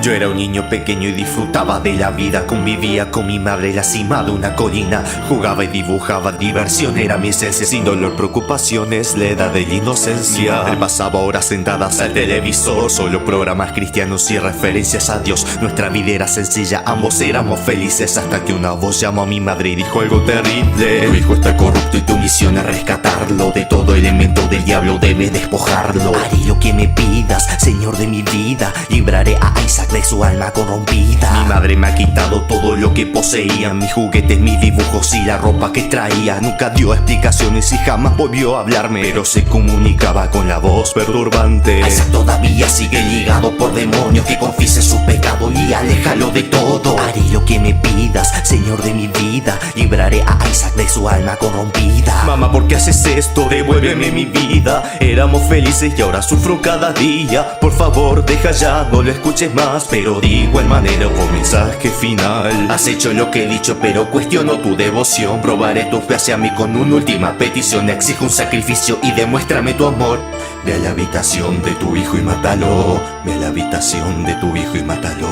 Yo era un niño pequeño y disfrutaba de la vida. Convivía con mi madre en la cima de una colina. Jugaba y dibujaba, diversión era mi esencia. Sin dolor, preocupaciones, la edad de la inocencia. Él pasaba horas sentadas al televisor, solo programas cristianos y referencias a Dios. Nuestra vida era sencilla, ambos éramos felices, hasta que una voz llamó a mi madre y dijo algo terrible: tu hijo está corrupto y tu misión es rescatarlo. De todo elemento del diablo debes despojarlo. Haré lo que me pidas, Señor de mi vida. Libraré a Isaac de su alma corrompida. Mi madre me ha quitado todo lo que poseía, mis juguetes, mis dibujos y la ropa que traía. Nunca dio explicaciones y jamás volvió a hablarme, pero se comunicaba con la voz perturbante. Isaac todavía sigue ligado por demonios, que confiese su pecado y aléjalo de todo. Haré lo que me pidas, Señor de mi vida. Libraré a Isaac de su alma corrompida. Mamá, ¿por qué haces esto? Devuélveme mi vida. Éramos felices y ahora sufro cada día. Por favor, deja ya, no lo escuches más. Pero digo el manera por mensaje final: has hecho lo que he dicho, pero cuestiono tu devoción. Probaré tu fe hacia mí con una última petición. Exijo un sacrificio y demuéstrame tu amor. Ve a la habitación de tu hijo y mátalo. Ve a la habitación de tu hijo y mátalo.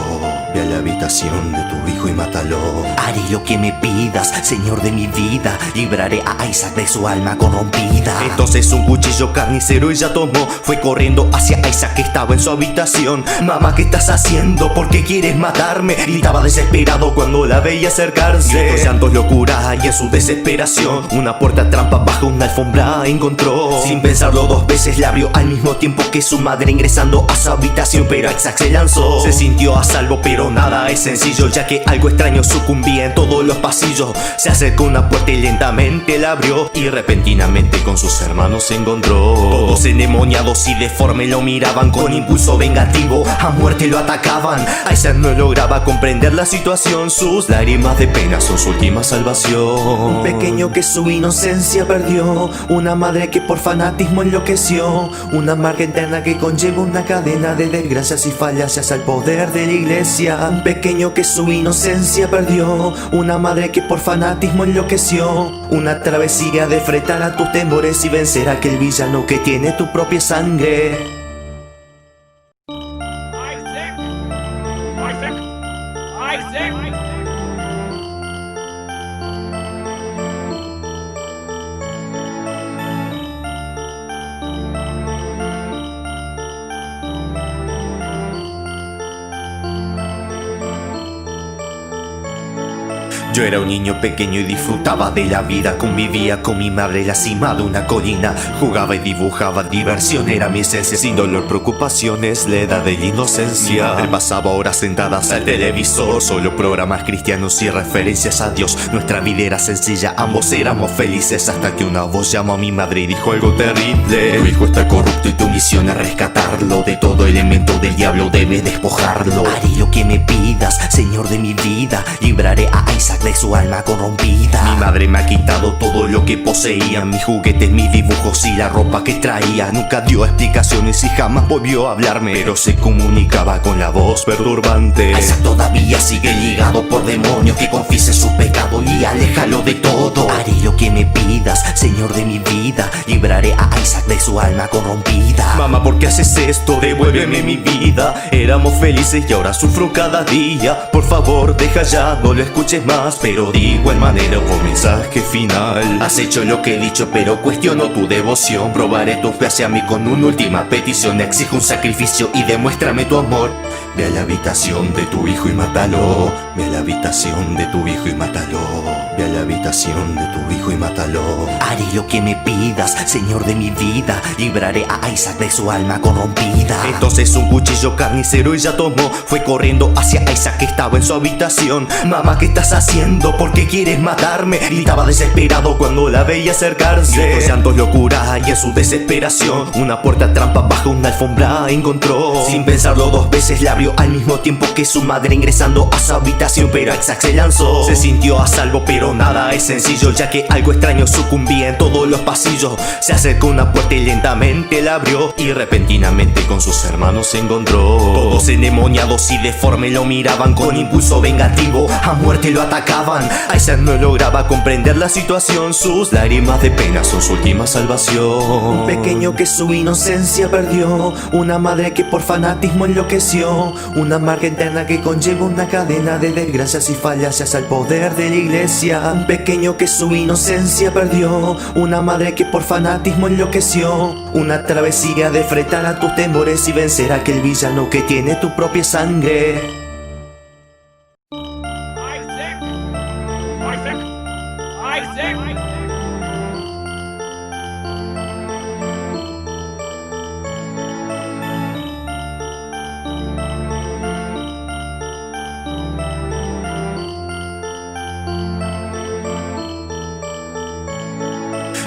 Ve a la habitación de tu hijo y mátalo. Haré lo que me pidas, Señor de mi vida. Libraré a Isaac de su alma corrompida. Entonces un cuchillo carnicero ella tomó. Fue corriendo hacia Isaac que estaba en su habitación. Mamá, ¿qué estás haciendo? ¿Por qué quieres matarme? Gritaba desesperado cuando la veía acercarse. Los llantos, locura y en su desesperación una puerta trampa bajo una alfombra encontró. Sin pensarlo dos veces la abrió al mismo tiempo que su madre, ingresando a su habitación. Pero Isaac se lanzó. Se sintió a salvo, pero nada es sencillo, ya que algo extraño sucumbía en todos los pasillos. Se acercó a una puerta y lentamente la abrió, y repentinamente con sus hermanos se encontró. Todos endemoniados y deformes lo miraban con impulso vengativo. A muerte lo atacaban. Isaac no lograba comprender la situación. Sus lágrimas de pena son su última salvación. Un pequeño que su inocencia perdió, una madre que por fanatismo enloqueció, una marca eterna que conlleva una cadena de desgracias y falacias al poder de la iglesia. Un pequeño que su inocencia perdió, una madre que por fanatismo enloqueció, una travesía de enfrentar a tus temores y vencer a aquel villano que tiene tu propia sangre. Yo era un niño pequeño y disfrutaba de la vida. Convivía con mi madre en la cima de una colina. Jugaba y dibujaba, diversión era mi esencia. Sin dolor, preocupaciones, la edad de la inocencia. Él pasaba horas sentadas al televisor, solo programas cristianos y referencias a Dios. Nuestra vida era sencilla, ambos éramos felices, hasta que una voz llamó a mi madre y dijo algo terrible: tu hijo está corrupto y tu misión es rescatarlo. De todo elemento del diablo debes despojarlo. Haré lo que me pidas, Señor de mi vida. Libraré a Isaac de su alma corrompida. Mi madre me ha quitado todo lo que poseía, mis juguetes, mis dibujos y la ropa que traía. Nunca dio explicaciones y jamás volvió a hablarme, pero se comunicaba con la voz perturbante. Isaac todavía sigue ligado por demonios, que confiese su pecado y aléjalo de todo. Haré lo que me pidas, Señor de mi vida. Libraré a Isaac de su alma corrompida. Mamá, ¿por qué haces esto? Devuélveme mi vida. Éramos felices y ahora sufro cada día. Por favor, deja ya, no lo escuches más. Pero digo el manera por mensaje final: has hecho lo que he dicho, pero cuestiono tu devoción. Probaré tu fe hacia mí con una última petición. Exijo un sacrificio y demuéstrame tu amor. Ve a la habitación de tu hijo y mátalo. Ve a la habitación de tu hijo y mátalo. Ve a la habitación de tu hijo y mátalo. Haré lo que me pidas, Señor de mi vida. Libraré a Isaac de su alma corrompida. Entonces un cuchillo carnicero ella tomó. Fue corriendo hacia Isaac que estaba en su habitación. Mamá, ¿qué estás haciendo? ¿Por qué quieres matarme? Gritaba desesperado cuando la veía acercarse. Los llantos, locura y en su desesperación una puerta trampa bajo una alfombra encontró. Sin pensarlo dos veces la abrió al mismo tiempo que su madre, ingresando a su habitación. Pero Isaac se lanzó. Se sintió a salvo, pero nada es es sencillo, ya que algo extraño sucumbía en todos los pasillos. Se acercó a una puerta y lentamente la abrió, y repentinamente con sus hermanos se encontró. Todos endemoniados y deformes lo miraban con impulso vengativo, a muerte lo atacaban. Isaac no lograba comprender la situación, sus lágrimas de pena son su última salvación. Un pequeño que su inocencia perdió, una madre que por fanatismo enloqueció, una marca interna que conlleva una cadena de desgracias y falacias al poder de la iglesia. Un pequeño que su inocencia perdió, una madre que por fanatismo enloqueció, una travesía de enfrentar a tus temores y vencer a aquel villano que tiene tu propia sangre. Isaac!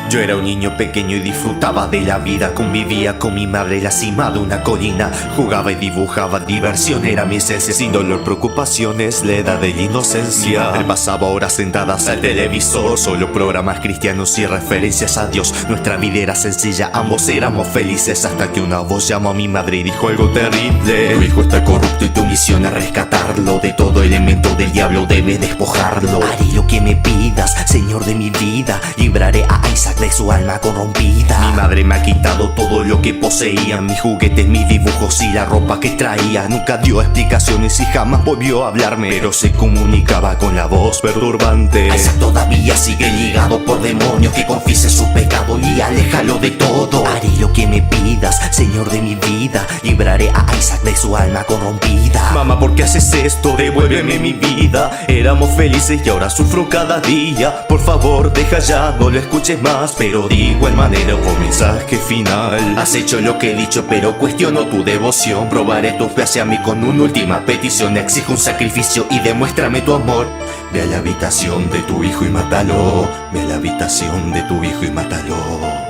Yo era un niño pequeño y disfrutaba de la vida. Convivía con mi madre en la cima de una colina. Jugaba y dibujaba, diversión era mi esencia. Sin dolor, preocupaciones, la edad de la inocencia. Él pasaba horas sentadas al televisor, solo programas cristianos y referencias a Dios. Nuestra vida era sencilla, ambos éramos felices, hasta que una voz llamó a mi madre y dijo algo terrible: tu hijo está corrupto y tu misión es rescatarlo. De todo elemento del diablo debe despojarlo. Haré lo que me pidas, Señor de mi vida. Libraré a Isaac de su alma corrompida. Mi madre me ha quitado todo lo que poseía, mis juguetes, mis dibujos y la ropa que traía. Nunca dio explicaciones y jamás volvió a hablarme, pero se comunicaba con la voz perturbante. Isaac todavía sigue ligado por demonios, que confiese su pecado y aléjalo de todo. Haré lo que me pidas, Señor de mi vida. Libraré a Isaac de su alma corrompida. Mamá, ¿por qué haces esto? Devuélveme mi vida. Éramos felices y ahora sufro cada día. Por favor, deja ya, no lo escuches más. Pero de igual manera un mensaje final. Has hecho lo que he dicho, pero cuestiono tu devoción. Probaré tu fe hacia mí con una última petición. Exijo un sacrificio y demuéstrame tu amor. Ve a la habitación de tu hijo y mátalo. Ve a la habitación de tu hijo y mátalo.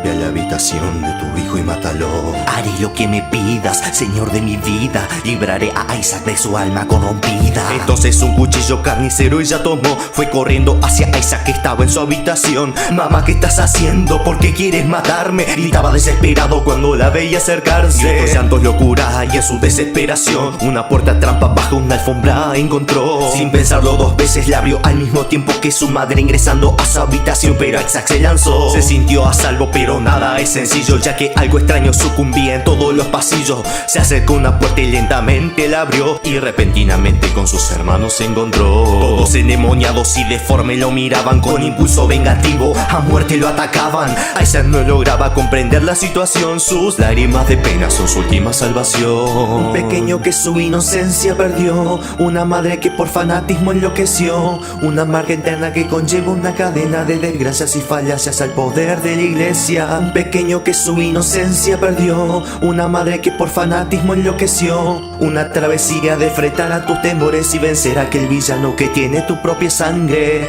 Ve a la habitación de tu hijo y mátalo. Haré lo que me pidas, Señor de mi vida. Libraré a Isaac de su alma corrompida. Entonces un cuchillo carnicero ella tomó. Fue corriendo hacia Isaac que estaba en su habitación. Mamá, ¿qué estás haciendo? ¿Por qué quieres matarme? Gritaba desesperado cuando la veía acercarse. Y otros llantos, locura y en su desesperación una puerta trampa bajo una alfombra encontró. Sin pensarlo dos veces la abrió al mismo tiempo que su madre ingresando a su habitación. Pero Isaac se lanzó. Se sintió a salvo, pero nada es sencillo, ya que algo extraño sucumbía en todos los pasillos. Se acercó a una puerta y lentamente la abrió, y repentinamente con sus hermanos se encontró. Todos endemoniados y deformes lo miraban con impulso vengativo, a muerte lo atacaban. Isaac no lograba comprender la situación, sus lágrimas de pena son su última salvación. Un pequeño que su inocencia perdió, una madre que por fanatismo enloqueció, una marca interna que conlleva una cadena de desgracias y falacias al poder de la iglesia. Un pequeño que su inocencia perdió, una madre que por fanatismo enloqueció, una travesía de enfrentar a tus temores y vencer a aquel villano que tiene tu propia sangre.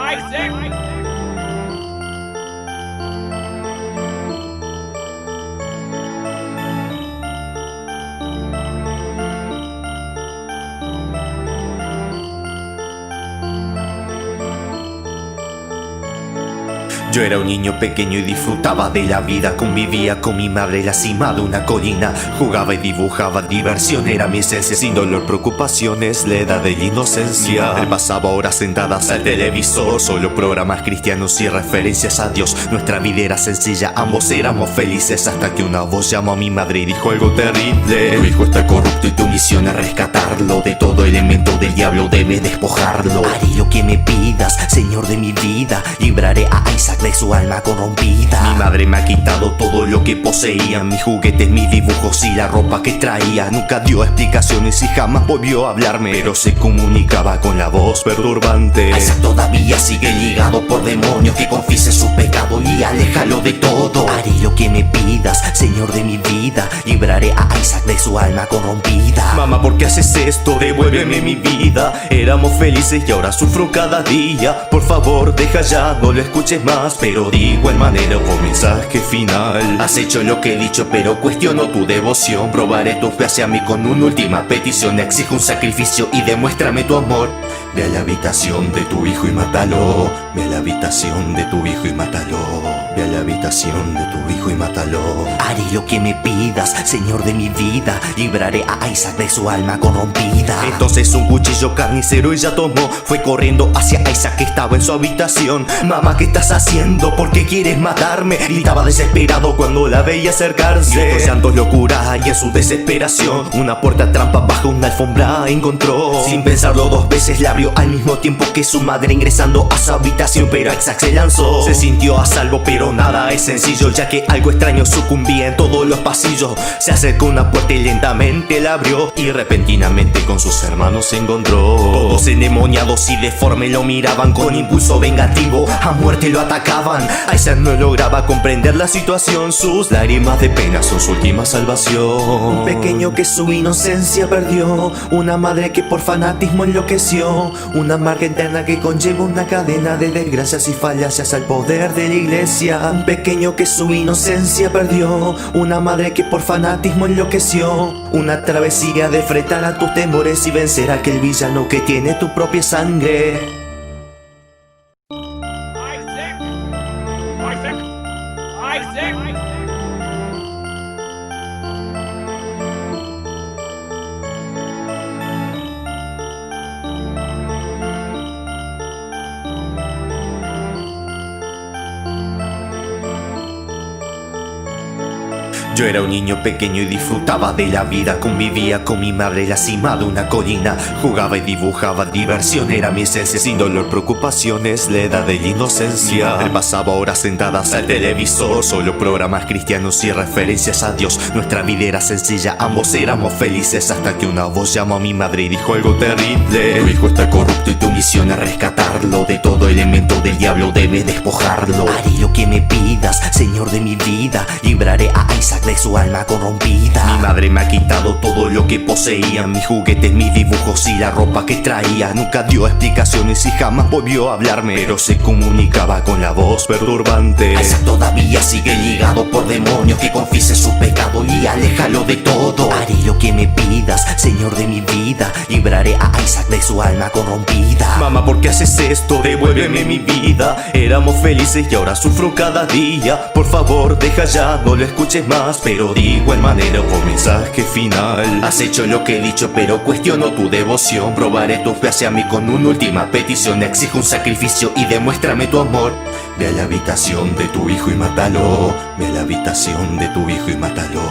Isaac! Yo era un niño pequeño y disfrutaba de la vida. Convivía con mi madre en la cima de una colina. Jugaba y dibujaba, diversión era mi esencia. Sin dolor, preocupaciones, la edad de la inocencia. Él pasaba horas sentadas al televisor, solo programas cristianos y referencias a Dios. Nuestra vida era sencilla, ambos éramos felices, hasta que una voz llamó a mi madre y dijo algo terrible: tu hijo está corrupto y tu misión es rescatarlo. De todo elemento del diablo debe despojarlo. Haré lo que me pidas, Señor de mi vida. Libraré a Isaac de su alma corrompida. Mi madre me ha quitado todo lo que poseía, mis juguetes, mis dibujos y la ropa que traía. Nunca dio explicaciones y jamás volvió a hablarme, pero se comunicaba con la voz perturbante. Isaac todavía sigue ligado por demonios, que confiese su pecado pecado y aléjalo de todo. Haré lo que me pidas, Señor de mi vida. Libraré a Isaac de su alma corrompida. Mamá, ¿por qué haces esto? Devuélveme mi vida. Éramos felices y ahora sufro cada día. Por favor, deja ya, no lo escuches más. Pero de igual manera por mensaje final. Has hecho lo que he dicho, pero cuestiono tu devoción. Probaré tu fe hacia mí con una última petición. Exijo un sacrificio y demuéstrame tu amor. Ve a la habitación de tu hijo y mátalo. Ve a la habitación de tu hijo y mátalo. Ve a la habitación de tu hijo y mátalo. Haré lo que me pidas, Señor de mi vida. Libraré a Isaac de su alma corrompida. Entonces un cuchillo carnicero ella tomó. Fue corriendo hacia Isaac que estaba en su habitación. Mamá, ¿qué estás haciendo? ¿Por qué quieres matarme? Gritaba desesperado cuando la veía acercarse. Y llantos, locura y en su desesperación una puerta trampa bajo una alfombra encontró. Sin pensarlo dos veces la abrió al mismo tiempo que su madre ingresando a su habitación. Pero Isaac se lanzó. Se sintió a salvo, pero nada es sencillo, ya que algo extraño sucumbía en todos los pasillos. Se acercó a una puerta y lentamente la abrió. Y repentinamente con sus hermanos se encontró. Todos endemoniados y deformes lo miraban con impulso vengativo. A muerte lo atacaban. Isaac no lograba comprender la situación. Sus lágrimas de pena son su última salvación. Un pequeño que su inocencia perdió. Una madre que por fanatismo enloqueció. Una marca interna que conlleva una cadena de desgracias y falacias al poder de la iglesia. Un pequeño que su inocencia perdió. Una madre que por fanatismo enloqueció. Una travesía de enfrentar a tus temores y vencer a aquel villano que tiene tu propia sangre. Isaac! Isaac! Isaac! Yo era un niño pequeño y disfrutaba de la vida. Convivía con mi madre en la cima de una colina. Jugaba y dibujaba, diversión era mi esencia. Sin dolor, preocupaciones, la edad de la inocencia. Él pasaba horas sentadas al televisor. Solo programas cristianos y referencias a Dios. Nuestra vida era sencilla, ambos éramos felices. Hasta que una voz llamó a mi madre y dijo algo terrible: tu hijo está corrupto y tu misión es rescatarlo. De todo elemento del diablo debes despojarlo. Haré lo que me pidas, Señor de mi vida. Libraré a Isaac de su alma corrompida. Mi madre me ha quitado todo lo que poseía, mis juguetes, mis dibujos y la ropa que traía. Nunca dio explicaciones y jamás volvió a hablarme, pero se comunicaba con la voz perturbante. Isaac todavía sigue ligado por demonios. Que confiese su pecado y aléjalo de todo. Haré lo que me pidas, Señor de mi vida. Libraré a Isaac de su alma corrompida. Mamá, ¿por qué haces esto? Devuélveme mi vida. Éramos felices y ahora sufro cada día. Por favor, deja ya, no lo escuches más. Pero de igual manera por mensaje final. Has hecho lo que he dicho, pero cuestiono tu devoción. Probaré tu fe hacia mí con una última petición. Exijo un sacrificio y demuéstrame tu amor. Ve a la habitación de tu hijo y mátalo. Ve a la habitación de tu hijo y mátalo.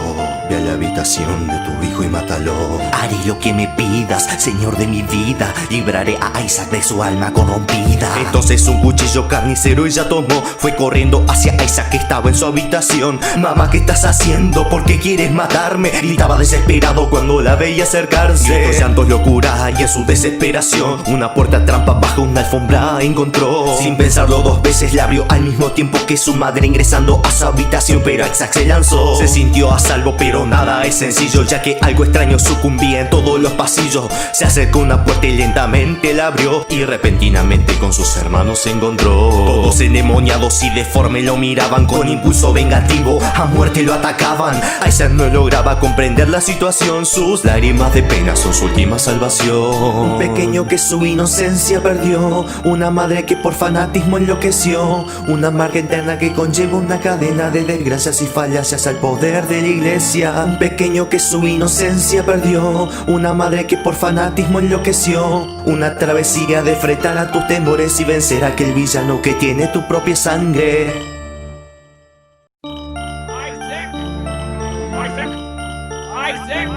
Ve a la habitación de tu hijo y mátalo. Haré lo que me pidas, Señor de mi vida. Libraré a Isaac de su alma corrompida. Entonces un cuchillo carnicero ella tomó. Fue corriendo hacia Isaac que estaba en su habitación. Mamá, ¿qué estás haciendo? ¿Por qué quieres matarme? Gritaba desesperado cuando la veía acercarse. Y llantos, locura y en su desesperación una puerta trampa bajo una alfombra encontró. Sin pensarlo dos veces la abrió al mismo tiempo que su madre ingresando a su habitación. Pero Isaac se lanzó. Se sintió a salvo, pero nada es sencillo, ya que algo extraño sucumbía en todos los pasillos. Se acercó a una puerta y lentamente la abrió. Y repentinamente con sus hermanos se encontró. Todos endemoniados y deformes lo miraban con impulso vengativo. A muerte lo atacaban. Isaac no lograba comprender la situación. Sus lágrimas de pena son su última salvación. Un pequeño que su inocencia perdió. Una madre que por fanatismo enloqueció. Una marca interna que conlleva una cadena de desgracias y falacias al poder de la iglesia. Un pequeño que su inocencia perdió. Una madre que por fanatismo enloqueció. Una travesía de enfrentar a tus temores y vencer a aquel villano que tiene tu propia sangre. Isaac! Isaac! Isaac!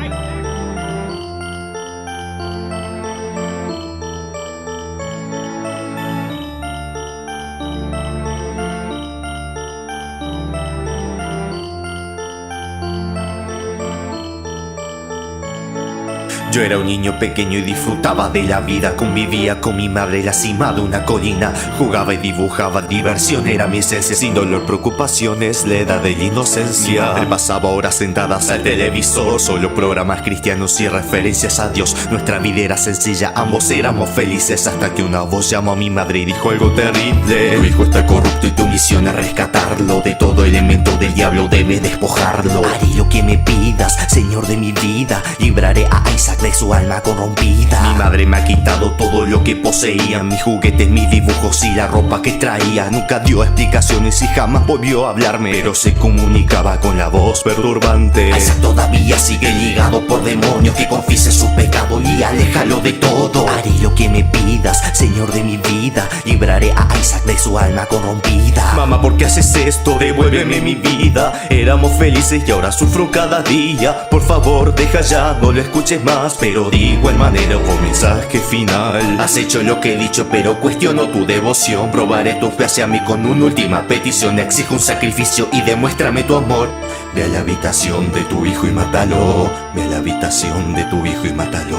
Yo era un niño pequeño y disfrutaba de la vida. Convivía con mi madre en la cima de una colina. Jugaba y dibujaba, diversión era mi esencia. Sin dolor, preocupaciones, la edad de la inocencia. Él pasaba horas sentadas al televisor, solo programas cristianos y referencias a Dios. Nuestra vida era sencilla, ambos éramos felices, hasta que una voz llamó a mi madre y dijo algo terrible: tu hijo está corrupto y tu misión es rescatarlo. De todo elemento del diablo debe despojarlo. Haré lo que me pidas, Señor de mi vida. Libraré a Isaac de su alma corrompida. Mi madre me ha quitado todo lo que poseía, mis juguetes, mis dibujos y la ropa que traía. Nunca dio explicaciones y jamás volvió a hablarme, pero se comunicaba con la voz perturbante. Isaac todavía sigue ligado por demonios, que confiese su pecado y aléjalo de todo. Haré lo que me pidas, Señor de mi vida. Libraré a Isaac de su alma corrompida. Mamá, ¿por qué haces esto? Devuélveme mi vida. Éramos felices y ahora sufro cada día. Por favor, deja ya, no lo escuches más. Pero de igual manera hubo mensaje final. Has hecho lo que he dicho, pero cuestiono tu devoción. Probaré tu fe hacia mí con una última petición. Exijo un sacrificio y demuéstrame tu amor. Ve a la habitación de tu hijo y mátalo. Ve a la habitación de tu hijo y mátalo.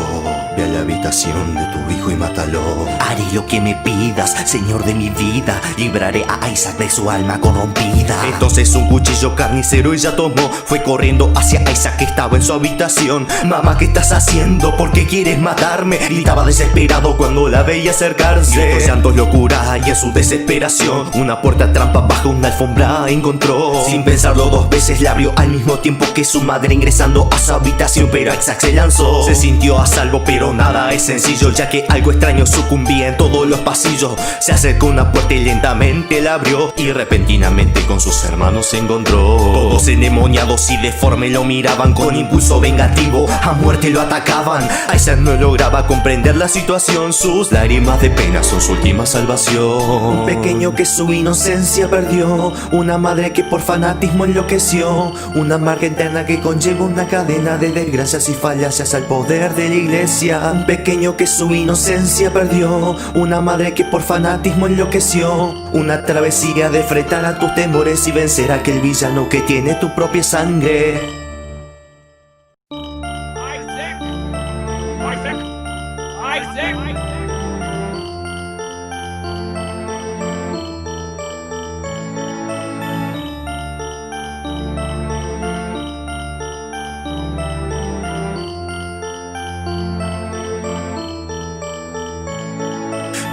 Ve a la habitación de tu hijo y mátalo. Haré lo que me pidas, Señor de mi vida. Libraré a Isaac de su alma corrompida. Entonces un cuchillo carnicero ella tomó. Fue corriendo hacia Isaac que estaba en su habitación. Mamá, ¿qué estás haciendo? ¿Por qué quieres matarme? Gritaba desesperado cuando la veía acercarse. Los llantos, locura y en su desesperación una puerta trampa bajo una alfombra encontró. Sin pensarlo dos veces la abrió al mismo tiempo que su madre ingresando a su habitación, pero Isaac se lanzó. Se sintió a salvo, pero nada es sencillo, ya que algo extraño sucumbía en todos los pasillos. Se acercó a una puerta y lentamente la abrió, y repentinamente con sus hermanos se encontró. Todos endemoniados y deformes lo miraban con impulso vengativo, a muerte lo atacaban. Isaac no lograba comprender la situación, sus lágrimas de pena son su última salvación. Un pequeño que su inocencia perdió, una madre que por fanatismo enloqueció, una marca interna que conlleva una cadena de desgracias y falacias al poder de la iglesia. Un pequeño que su inocencia perdió, una madre que por fanatismo enloqueció, una travesía de enfrentar a tus temores y vencer a aquel villano que tiene tu propia sangre. Isaac! Isaac! Isaac!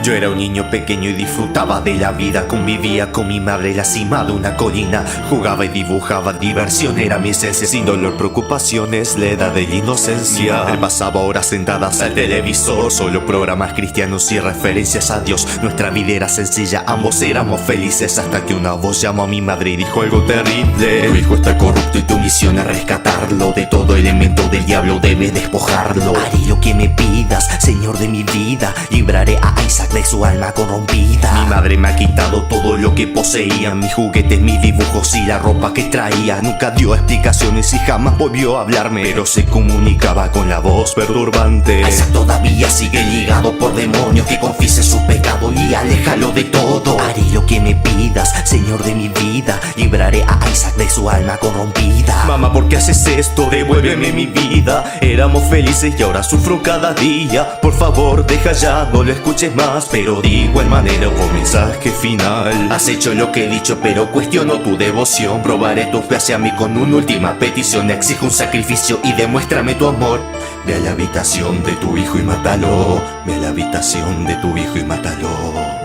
Yo era un niño pequeño y disfrutaba de la vida. Convivía con mi madre en la cima de una colina. Jugaba y dibujaba, diversión era mi esencia. Sin dolor, preocupaciones, la edad de la inocencia. Él pasaba horas sentadas al televisor, solo programas cristianos y referencias a Dios. Nuestra vida era sencilla, ambos éramos felices, hasta que una voz llamó a mi madre y dijo algo terrible: tu hijo está corrupto y tu misión es rescatarlo. De todo elemento del diablo debe despojarlo. Haré lo que me pidas, Señor de mi vida. Libraré a Isaac de su alma corrompida. Mi madre me ha quitado todo lo que poseía, mis juguetes, mis dibujos y la ropa que traía. Nunca dio explicaciones y jamás volvió a hablarme, pero se comunicaba con la voz perturbante. Isaac todavía sigue ligado por demonios, que confiese su pecado y aléjalo de todo. Haré lo que me pidas, Señor de mi vida. Libraré a Isaac de su alma corrompida. Mamá, ¿por qué haces esto? Devuélveme mi vida. Éramos felices y ahora sufro cada día. Por favor, deja ya, no lo escuches más. Pero de igual manera hubo mensaje final. Has hecho lo que he dicho, pero cuestiono tu devoción. Probaré tu fe hacia mí con una última petición. Exijo un sacrificio y demuéstrame tu amor. Ve a la habitación de tu hijo y mátalo. Ve a la habitación de tu hijo y mátalo.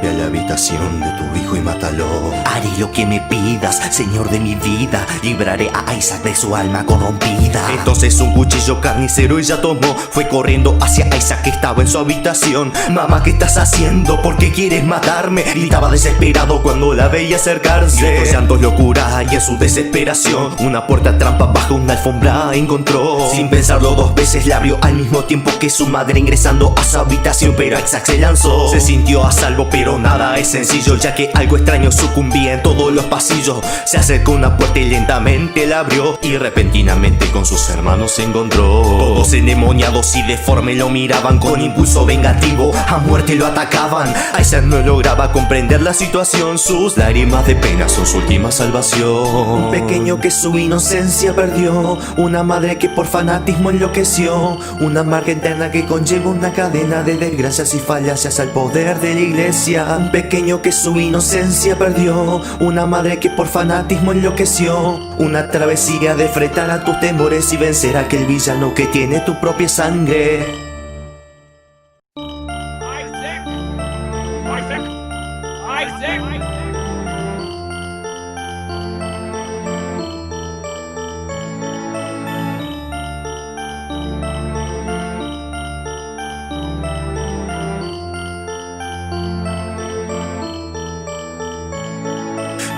Ve a la habitación de tu hijo y mátalo. Haré lo que me pidas, Señor de mi vida. Libraré a Isaac de su alma corrompida. Entonces un cuchillo carnicero ella tomó. Fue corriendo hacia Isaac que estaba en su habitación. Mamá, ¿qué estás haciendo? ¿Por qué quieres matarme? Gritaba desesperado cuando la veía acercarse. Los llantos, locura y en su desesperación una puerta trampa bajo una alfombra encontró. Sin pensarlo dos veces la abrió al mismo tiempo que su madre ingresando a su habitación, pero Isaac se lanzó. Se sintió a salvo, pero pero nada es sencillo, ya que algo extraño sucumbía en todos los pasillos. Se acercó a una puerta y lentamente la abrió, y repentinamente con sus hermanos se encontró. Todos endemoniados y deformes lo miraban con impulso vengativo, a muerte lo atacaban. Isaac no lograba comprender la situación, sus lágrimas de pena son su última salvación. Un pequeño que su inocencia perdió, una madre que por fanatismo enloqueció, una amarga eterna que conlleva una cadena de desgracias y falacias al poder de la iglesia. Un pequeño que su inocencia perdió, una madre que por fanatismo enloqueció, una travesía de enfrentar a tus temores y vencer a aquel villano que tiene tu propia sangre. Isaac! Isaac! Isaac!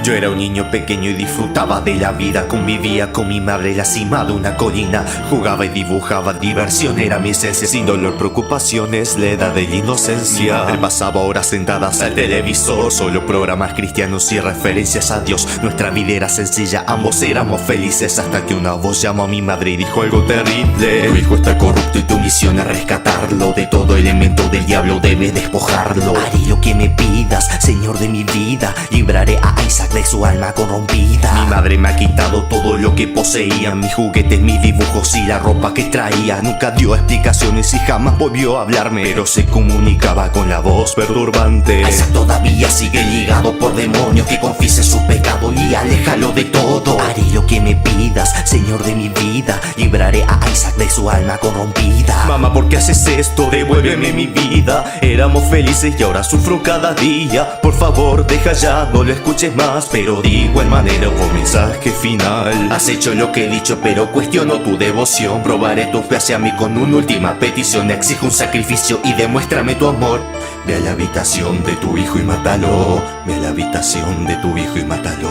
Yo era un niño pequeño y disfrutaba de la vida. Convivía con mi madre en la cima de una colina. Jugaba y dibujaba, diversión era mi esencia. Sin dolor, preocupaciones, la edad de la inocencia. Él pasaba horas sentadas al televisor, solo programas cristianos y referencias a Dios. Nuestra vida era sencilla, ambos éramos felices, hasta que una voz llamó a mi madre y dijo algo terrible: tu hijo está corrupto y tu misión es rescatarlo. De todo elemento del diablo debes despojarlo. Haré lo que me pidas, Señor de mi vida. Libraré a Isaac de su alma corrompida. Mi madre me ha quitado todo lo que poseía, mis juguetes, mis dibujos y la ropa que traía. Nunca dio explicaciones y jamás volvió a hablarme, pero se comunicaba con la voz perturbante. Isaac todavía sigue ligado por demonios, que confiese su pecado y aléjalo de todo. Haré lo que me pidas, Señor de mi vida. Libraré a Isaac de su alma corrompida. Mamá, ¿por qué haces esto? Devuélveme mi vida. Éramos felices y ahora sufro cada día. Por favor, deja ya, no lo escuches más. Pero de igual manera por mensaje final: has hecho lo que he dicho, pero cuestiono tu devoción. Probaré tu fe hacia mí con una última petición. Exijo un sacrificio y demuéstrame tu amor. Ve a la habitación de tu hijo y mátalo. Ve a la habitación de tu hijo y mátalo.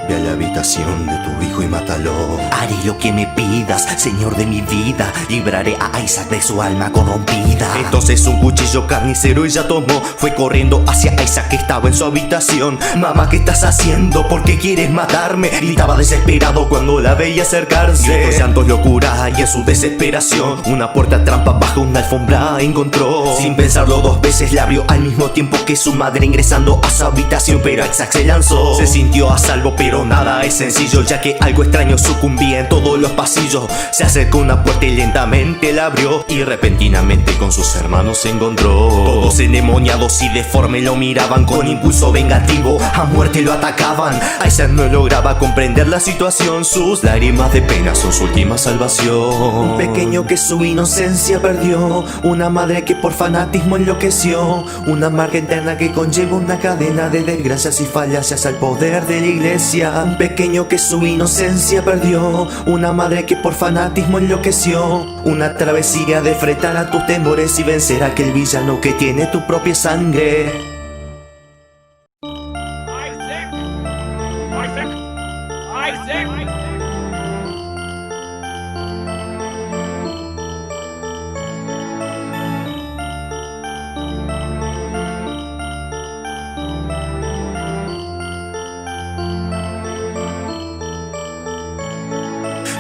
Ve a la habitación de tu hijo y mátalo. Haré lo que me pidas, Señor de mi vida. Libraré a Isaac de su alma corrompida. Entonces un cuchillo carnicero ella tomó, fue corriendo hacia Isaac que estaba en su habitación. Mamá, ¿qué estás haciendo? ¿Por qué quieres matarme? Gritaba desesperado cuando la veía acercarse. Gritos, llantos, locura, y en su desesperación una puerta trampa bajo una alfombra encontró. Sin pensarlo dos veces la abrió al mismo tiempo que su madre, ingresando a su habitación. Pero Isaac se lanzó, se sintió a salvo, pero nada es sencillo, ya que algo extraño sucumbía en todos los pasillos. Se acercó a una puerta y lentamente la abrió, y repentinamente con sus hermanos se encontró. Todos endemoniados y deformes lo miraban con impulso vengativo, a muerte lo atacaban. Isaac no lograba comprender la situación, sus lágrimas de pena son su última salvación. Un pequeño que su inocencia perdió, una madre que por fanatismo enloqueció, una amarga eterna que conlleva una cadena de desgracias y falacias al poder de la iglesia. Un pequeño que su inocencia perdió, una madre que por fanatismo enloqueció, una travesía de enfrentar a tus temores y vencer a aquel villano que tiene tu propia sangre. Isaac! Isaac! Isaac!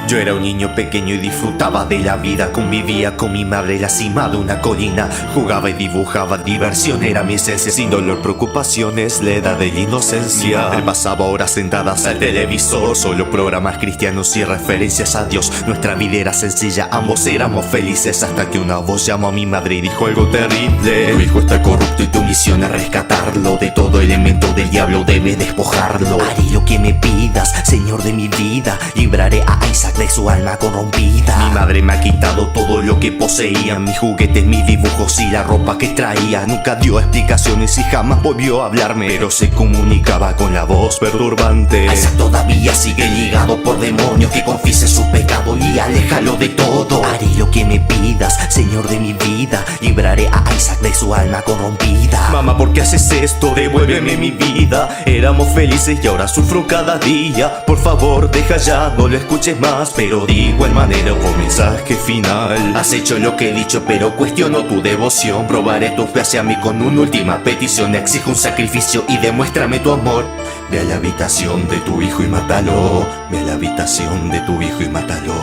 Yo era un niño pequeño y disfrutaba de la vida. Convivía con mi madre en la cima de una colina. Jugaba y dibujaba, diversión era mi esencia. Sin dolor, preocupaciones, la edad de la inocencia. Él pasaba horas sentadas al televisor, solo programas cristianos y referencias a Dios. Nuestra vida era sencilla, ambos éramos felices, hasta que una voz llamó a mi madre y dijo algo terrible: tu hijo está corrupto y tu misión es rescatarlo. De todo elemento del diablo debes despojarlo. Haré lo que me pidas, Señor de mi vida. Libraré a Isaac de su alma corrompida. Mi madre me ha quitado todo lo que poseía, mis juguetes, mis dibujos y la ropa que traía. Nunca dio explicaciones y jamás volvió a hablarme, pero se comunicaba con la voz perturbante. Isaac todavía sigue ligado por demonios, que confiese su pecado y aléjalo de todo. Haré lo que me pidas, Señor de mi vida. Libraré a Isaac de su alma corrompida. Mamá, ¿por qué haces esto? Devuélveme mi vida. Éramos felices y ahora sufro cada día. Por favor, deja ya, no lo escuches más. más, pero de igual manera hubo mensaje final. Has hecho lo que he dicho, pero cuestiono tu devoción. Probaré tu fe hacia mí con una última petición. Exijo un sacrificio y demuéstrame tu amor. Ve a la habitación de tu hijo y mátalo. Ve a la habitación de tu hijo y mátalo.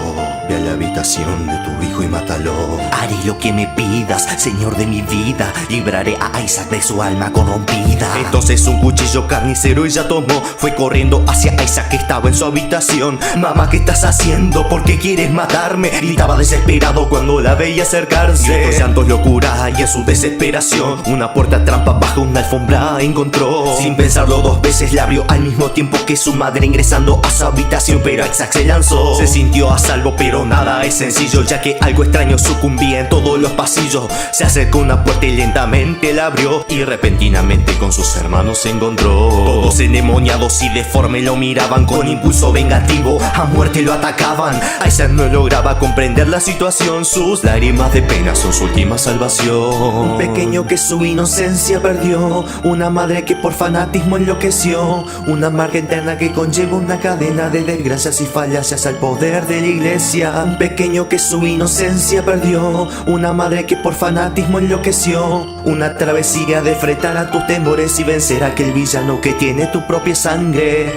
Ve a la habitación de tu hijo y mátalo. Haré lo que me pidas, Señor de mi vida. Libraré a Isaac de su alma corrompida. Entonces un cuchillo carnicero ella tomó. Fue corriendo hacia Isaac que estaba en su habitación. Mamá, ¿qué estás haciendo? ¿Por qué quieres matarme? Gritaba desesperado cuando la veía acercarse. Los llantos, locura y en su desesperación una puerta trampa bajo una alfombra encontró. Sin pensarlo dos veces la abrió al mismo tiempo que su madre ingresando a su habitación. Pero Isaac se lanzó. Se sintió a salvo, pero nada es sencillo, ya que algo extraño sucumbía en todos los pasillos. Se acercó a una puerta y lentamente la abrió, y repentinamente con sus hermanos se encontró. Todos endemoniados y deformes lo miraban con impulso vengativo. A muerte lo atacaban. Isaac no lograba comprender la situación. Sus lágrimas de pena son su última salvación. Un pequeño que su inocencia perdió. Una madre que por fanatismo enloqueció. Una marca interna que conlleva una cadena de desgracias y falacias al poder de la iglesia. Un pequeño que su inocencia perdió. Una madre que por fanatismo enloqueció. Una travesía de enfrentar a tus temores y vencer a aquel villano que tiene tu propia sangre.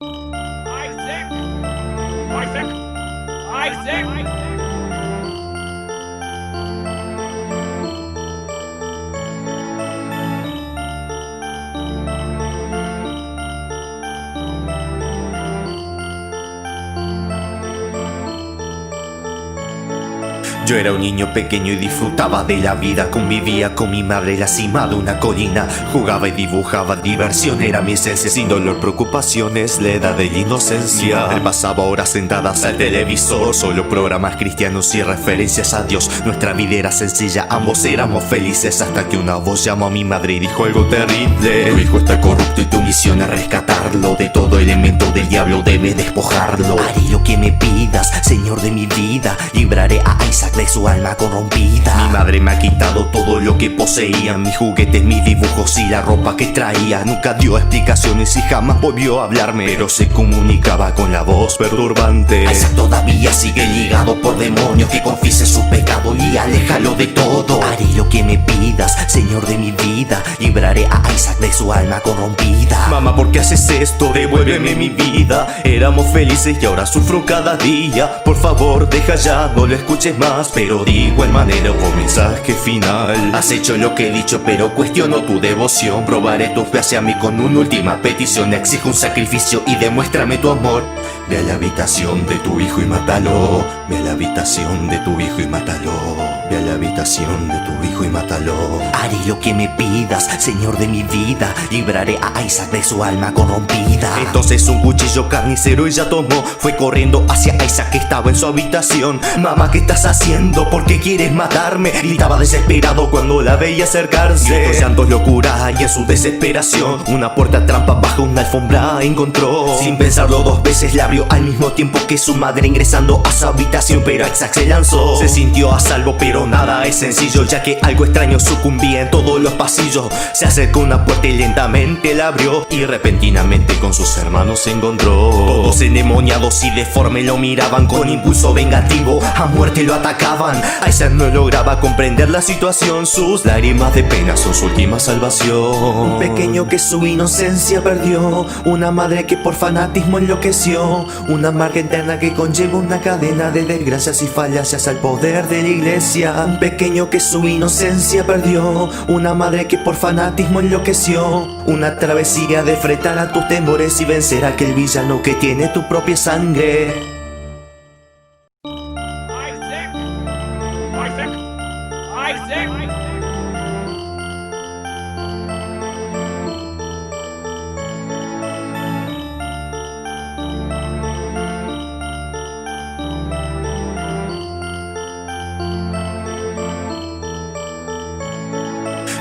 Isaac! Isaac! Isaac! Yo era un niño pequeño y disfrutaba de la vida. Convivía con mi madre en la cima de una colina. Jugaba y dibujaba, diversión era mi esencia. Sin dolor, preocupaciones, la edad de la inocencia. Él pasaba horas sentadas al televisor, solo programas cristianos y referencias a Dios. Nuestra vida era sencilla, ambos éramos felices, hasta que una voz llamó a mi madre y dijo algo terrible. Tu hijo está corrupto y tu misión es rescatarlo. De todo elemento del diablo debes despojarlo. Haré lo que me pidas, Señor de mi vida. Libraré a Isaac de su alma corrompida. Mi madre me ha quitado todo lo que poseía, mis juguetes, mis dibujos y la ropa que traía. Nunca dio explicaciones y jamás volvió a hablarme, pero se comunicaba con la voz perturbante. Isaac todavía sigue ligado por demonios. Que confiese su pecado y aléjalo de todo. Haré lo que me pidas, Señor de mi vida. Libraré a Isaac de su alma corrompida. Mamá, ¿por qué haces esto? Devuélveme mi vida. Éramos felices y ahora sufro cada día. Por favor, deja ya, no lo escuches más. Pero de igual manera hubo mensaje final. Has hecho lo que he dicho, pero cuestiono tu devoción. Probaré tu fe hacia mí con una última petición. Exijo un sacrificio y demuéstrame tu amor. Ve a la habitación de tu hijo y mátalo. Ve a la habitación de tu hijo y mátalo. Ve a la habitación de tu hijo y mátalo. Haré lo que me pidas, Señor de mi vida. Libraré a Isaac de su alma corrompida. Entonces un cuchillo carnicero ella tomó. Fue corriendo hacia Isaac que estaba en su habitación. Mamá, ¿qué estás haciendo? ¿Por qué quieres matarme? Gritaba desesperado cuando la veía acercarse. Los llantos, locura y en su desesperación una puerta trampa bajo una alfombra encontró. Sin pensarlo dos veces la abrió al mismo tiempo que su madre ingresando a su habitación. Pero Isaac se lanzó. Se sintió a salvo, pero nada es sencillo, ya que algo extraño sucumbía en todos los pasillos. Se acercó a una puerta y lentamente la abrió, y repentinamente con sus hermanos se encontró. Todos endemoniados y deformes lo miraban con impulso vengativo. A muerte lo atacaban. Isaac no lograba comprender la situación. Sus lágrimas de pena son su última salvación. Un pequeño que su inocencia perdió. Una madre que por fanatismo enloqueció. Una marca interna que conlleva una cadena de desgracias y falacias al poder de la iglesia. Un pequeño que su inocencia perdió. Una madre que por fanatismo enloqueció. Una travesía de enfrentar a tus temores y vencer a aquel villano que tiene tu propia sangre. Isaac! Isaac! Isaac!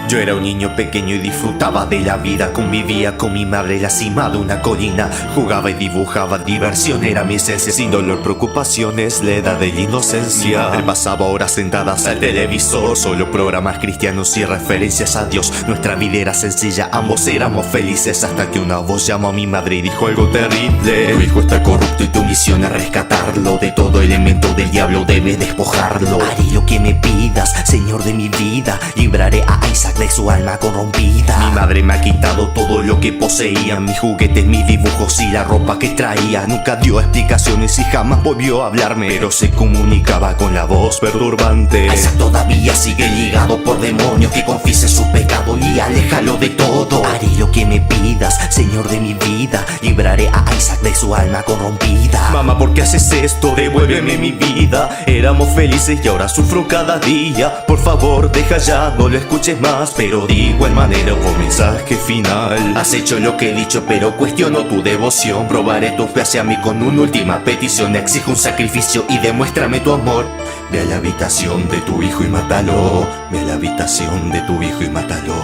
Yo era un niño pequeño y disfrutaba de la vida. Convivía con mi madre en la cima de una colina. Jugaba y dibujaba, diversión era mi esencia. Sin dolor, preocupaciones, la edad de la inocencia. Él pasaba horas sentadas al televisor, solo programas cristianos y referencias a Dios. Nuestra vida era sencilla, ambos éramos felices. Hasta que una voz llamó a mi madre y dijo algo terrible: tu hijo está corrupto y tu misión es rescatarlo. De todo elemento del diablo debes despojarlo. Haré lo que me pidas, Señor de mi vida. Libraré a Isaac de su alma corrompida. Mi madre me ha quitado todo lo que poseía, mis juguetes, mis dibujos y la ropa que traía. Nunca dio explicaciones y jamás volvió a hablarme, pero se comunicaba con la voz perturbante. Isaac todavía sigue ligado por demonios. Que confiese su pecado y aléjalo de todo. Haré lo que me pidas, Señor de mi vida. Libraré a Isaac de su alma corrompida. Mamá, ¿por qué haces esto? Devuélveme mi vida. Éramos felices y ahora sufro cada día. Por favor, deja ya, no lo escuches más. Pero de igual manera por mensaje final: has hecho lo que he dicho, pero cuestiono tu devoción. Probaré tu fe hacia mí con una última petición. Exijo un sacrificio y demuéstrame tu amor. Ve a la habitación de tu hijo y mátalo. Ve a la habitación de tu hijo y mátalo.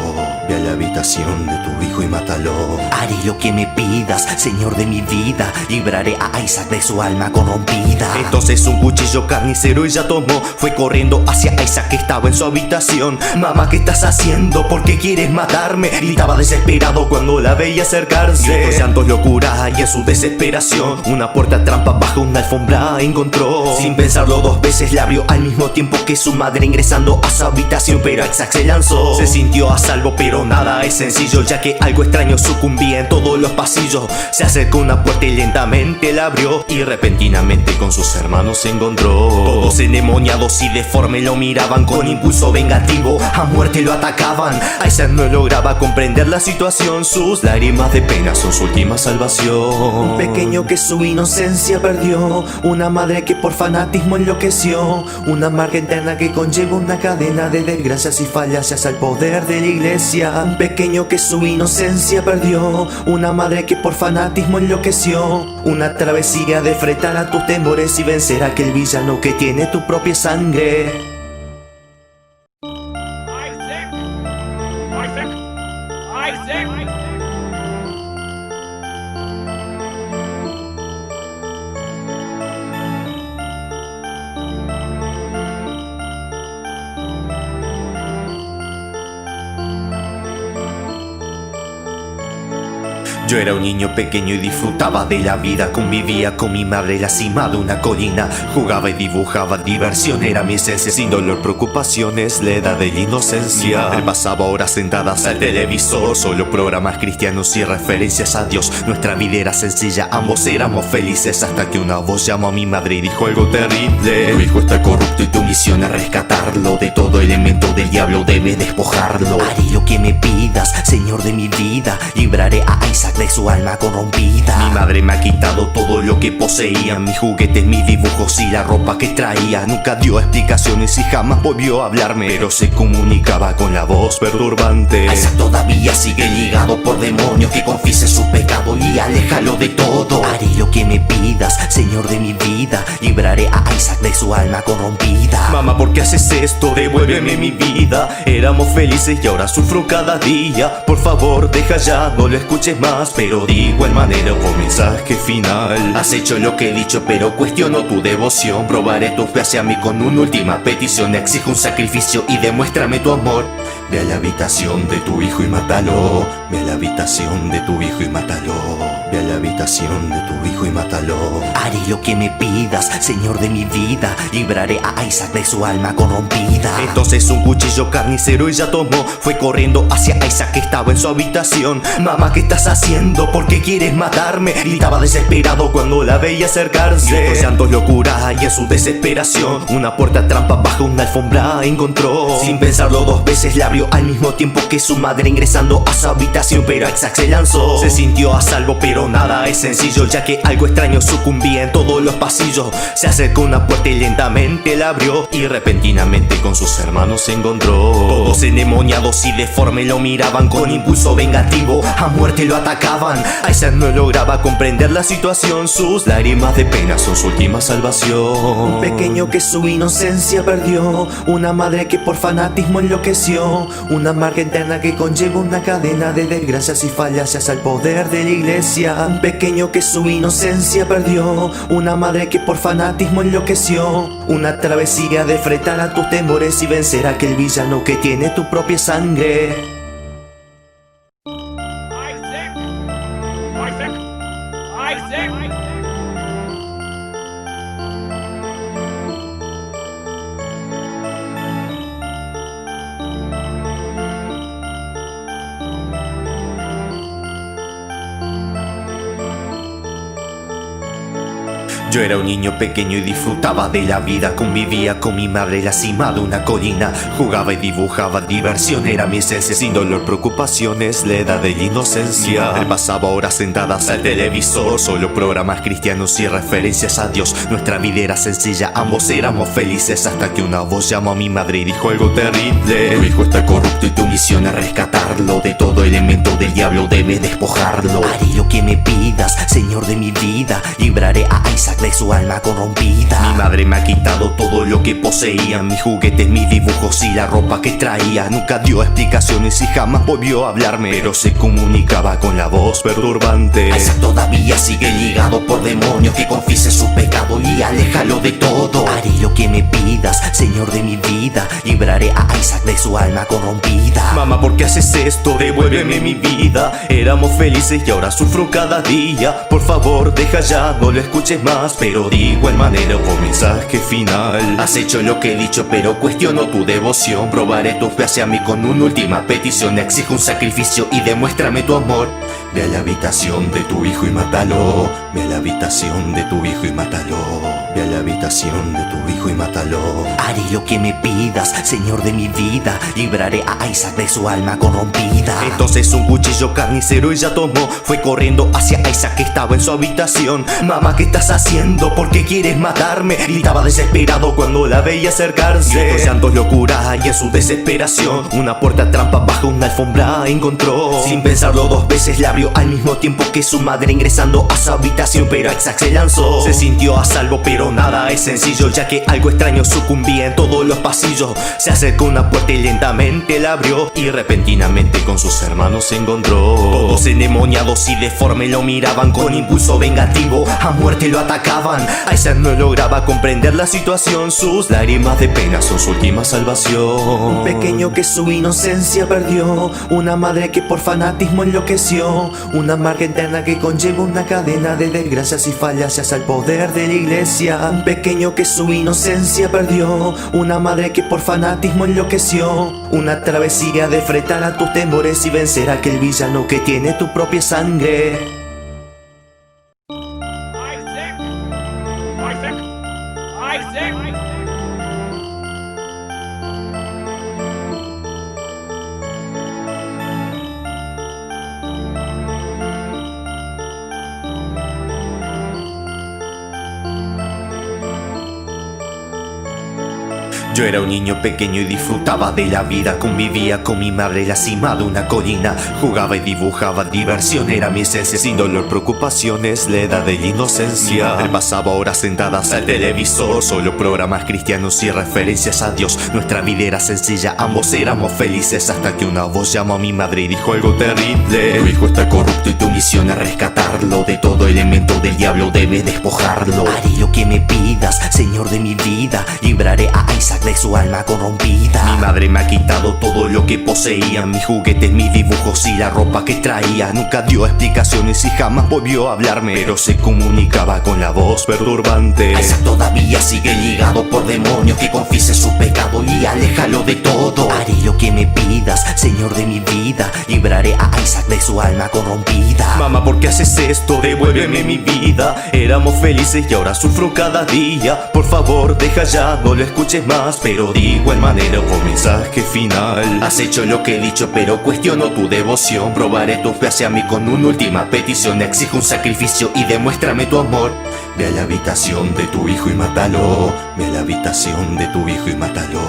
Ve a la habitación de tu hijo y mátalo. Haré lo que me pidas, Señor de mi vida. Libraré a Isaac de su alma corrompida. Entonces un cuchillo carnicero ella tomó. Fue corriendo hacia Isaac que estaba en su habitación. Mamá, ¿qué estás haciendo? ¿Por qué quieres matarme? Gritaba desesperado cuando la veía acercarse. Gritos, llantos, locura y en su desesperación una puerta trampa bajo una alfombra encontró. Sin pensarlo dos veces la abrió al mismo tiempo que su madre ingresando a su habitación. Pero Isaac se lanzó. Se sintió a salvo, pero nada es sencillo, ya que algo extraño sucumbía en todos los pasillos. Se acercó a una puerta y lentamente la abrió, y repentinamente con sus hermanos se encontró. Todos endemoniados y deformes lo miraban con impulso vengativo. A muerte lo atacaban. Isaac no lograba comprender la situación. Sus lágrimas de pena son su última salvación. Un pequeño que su inocencia perdió. Una madre que por fanatismo enloqueció. Una marca interna que conlleva una cadena de desgracias y falacias al poder de la iglesia. Un pequeño que su inocencia perdió. Una madre que por fanatismo enloqueció. Una travesía de enfrentar a tus temores y vencer a aquel villano que tiene tu propia sangre. Isaac! Isaac! Isaac! Yo era un niño pequeño y disfrutaba de la vida. Convivía con mi madre en la cima de una colina. Jugaba y dibujaba, diversión era mi esencia. Sin dolor, preocupaciones, la edad de la inocencia. Él pasaba horas sentadas al televisor, solo programas cristianos y referencias a Dios. Nuestra vida era sencilla, ambos éramos felices. Hasta que una voz llamó a mi madre y dijo algo terrible: tu hijo está corrupto y tu misión es rescatarlo. De todo elemento del diablo debes despojarlo. Haré lo que me pidas, Señor de mi vida. Libraré a Isaac de su alma corrompida. Mi madre me ha quitado todo lo que poseía, mis juguetes, mis dibujos y la ropa que traía. Nunca dio explicaciones y jamás volvió a hablarme, pero se comunicaba con la voz perturbante. Isaac todavía sigue ligado por demonios. Que confiese su pecado y aléjalo de todo. Haré lo que me pidas, Señor de mi vida. Libraré a Isaac de su alma corrompida. Mamá, ¿por qué haces esto? Devuélveme mi vida. Éramos felices y ahora sufro cada día. Por favor, deja ya, no lo escuches más. Pero de igual manera por mensaje final: has hecho lo que he dicho, pero cuestiono tu devoción. Probaré tu fe hacia mí con una última petición. Exijo un sacrificio y demuéstrame tu amor. Ve a la habitación de tu hijo y mátalo. Ve a la habitación de tu hijo y mátalo. Ve a la habitación de tu hijo y mátalo. Haré lo que me pidas, Señor de mi vida. Libraré a Isaac de su alma corrompida. Entonces un cuchillo carnicero ella tomó. Fue corriendo hacia Isaac que estaba en su habitación. Mamá, ¿qué estás haciendo? ¿Por qué quieres matarme? Gritaba desesperado cuando la veía acercarse. Gritos, llantos, locura y en su desesperación una puerta trampa bajo una alfombra encontró. Sin pensarlo dos veces la abrió al mismo tiempo que su madre ingresando a su habitación. Pero Isaac se lanzó. Se sintió a salvo, pero nada es sencillo, ya que algo extraño sucumbía en todos los pasillos. Se acercó a una puerta y lentamente la abrió, y repentinamente con sus hermanos se encontró. encontró. Todos endemoniados y deformes lo miraban con impulso vengativo, a muerte lo atacaban. Isaac no lograba comprender la situación, sus lágrimas de pena son su última salvación. Un pequeño que su inocencia perdió, una madre que por fanatismo enloqueció, una amarga interna que conlleva una cadena de desgracias y falacias al poder de la iglesia. Un pequeño que su inocencia perdió, una madre que por fanatismo enloqueció, una travesía de enfrentar a tus temores y vencer a aquel villano que tiene tu propia sangre. Isaac! Isaac! Isaac! Yo era un niño pequeño y disfrutaba de la vida. Convivía con mi madre en la cima de una colina. Jugaba y dibujaba, diversión era mi esencia. Sin dolor, preocupaciones, la edad de la inocencia. Él pasaba horas sentadas al televisor, solo programas cristianos y referencias a Dios. Nuestra vida era sencilla, ambos éramos felices, hasta que una voz llamó a mi madre y dijo algo terrible: tu hijo está corrupto y tu misión es rescatarlo. De todo elemento del diablo debes despojarlo. Haré lo que me pidas, Señor de mi vida. Libraré a Isaac de su alma corrompida. Mi madre me ha quitado todo lo que poseía, mis juguetes, mis dibujos y la ropa que traía. Nunca dio explicaciones y jamás volvió a hablarme, pero se comunicaba con la voz perturbante. Isaac todavía sigue ligado por demonios, que confiese su pecado y aléjalo de todo. Haré lo que me pidas, Señor de mi vida. Libraré a Isaac de su alma corrompida. Mamá, ¿por qué haces esto? Devuélveme mi vida. Éramos felices y ahora sufro cada día. Por favor, deja ya, no lo escuches más. Pero digo el manera por mensaje final. Has hecho lo que he dicho, pero cuestiono tu devoción. Probaré tu fe hacia mí con una última petición. Exijo un sacrificio y demuéstrame tu amor. Ve a la habitación de tu hijo y mátalo. Ve a la habitación de tu hijo y mátalo. Ve a la habitación de tu hijo y mátalo. Haré lo que me pidas, Señor de mi vida. Libraré a Isaac de su alma corrompida. Entonces un cuchillo carnicero ella tomó, fue corriendo hacia Isaac que estaba en su habitación. Mamá, ¿qué estás haciendo? ¿Por qué quieres matarme? Gritaba desesperado cuando la veía acercarse. Gritos, llantos, locura y en su desesperación una puerta trampa bajo una alfombra encontró. Sin pensarlo dos veces la abrió al mismo tiempo que su madre ingresando a su habitación, pero Isaac se lanzó. Se sintió a salvo, pero nada es sencillo, ya que algo extraño sucumbía en todos los pasillos. Se acercó a una puerta y lentamente la abrió, y repentinamente con sus hermanos se encontró. Todos endemoniados y deformes lo miraban con impulso vengativo, a muerte lo atacaban. Isaac no lograba comprender la situación, sus lágrimas de pena son su última salvación. Un pequeño que su inocencia perdió, una madre que por fanatismo enloqueció, una amarga interna que conlleva una cadena de desgracias y falacias al poder de la iglesia. Un pequeño que su inocencia perdió, una madre que por fanatismo enloqueció, una travesía de enfrentar a tus temores y vencer a aquel villano que tiene tu propia sangre. Isaac! Isaac! Isaac! Yo era un niño pequeño y disfrutaba de la vida. Convivía con mi madre en la cima de una colina. Jugaba y dibujaba, diversión era mi esencia. Sin dolor, preocupaciones, la edad de la inocencia. Él pasaba horas sentadas al televisor, solo programas cristianos y referencias a Dios. Nuestra vida era sencilla, ambos éramos felices, hasta que una voz llamó a mi madre y dijo algo terrible: tu hijo está corrupto y tu misión es rescatarlo. De todo elemento del diablo debes despojarlo. Haré lo que me pidas, Señor de mi vida. Libraré a Isaac de su alma corrompida. Mi madre me ha quitado todo lo que poseía, mis juguetes, mis dibujos y la ropa que traía. Nunca dio explicaciones y jamás volvió a hablarme, pero se comunicaba con la voz perturbante. Isaac todavía sigue ligado por demonios, que confiese su pecado y aléjalo de todo. Haré lo que me me pidas, Señor de mi vida, libraré a Isaac de su alma corrompida. Mamá, ¿por qué haces esto? Devuélveme mi vida. Éramos felices y ahora sufro cada día. Por favor, deja ya, no lo escuches más. Pero de igual manera por mensaje final. Has hecho lo que he dicho, pero cuestiono tu devoción. Probaré tu fe hacia mí con una última petición. Exijo un sacrificio y demuéstrame tu amor. Ve a la habitación de tu hijo y mátalo. Ve a la habitación de tu hijo y mátalo.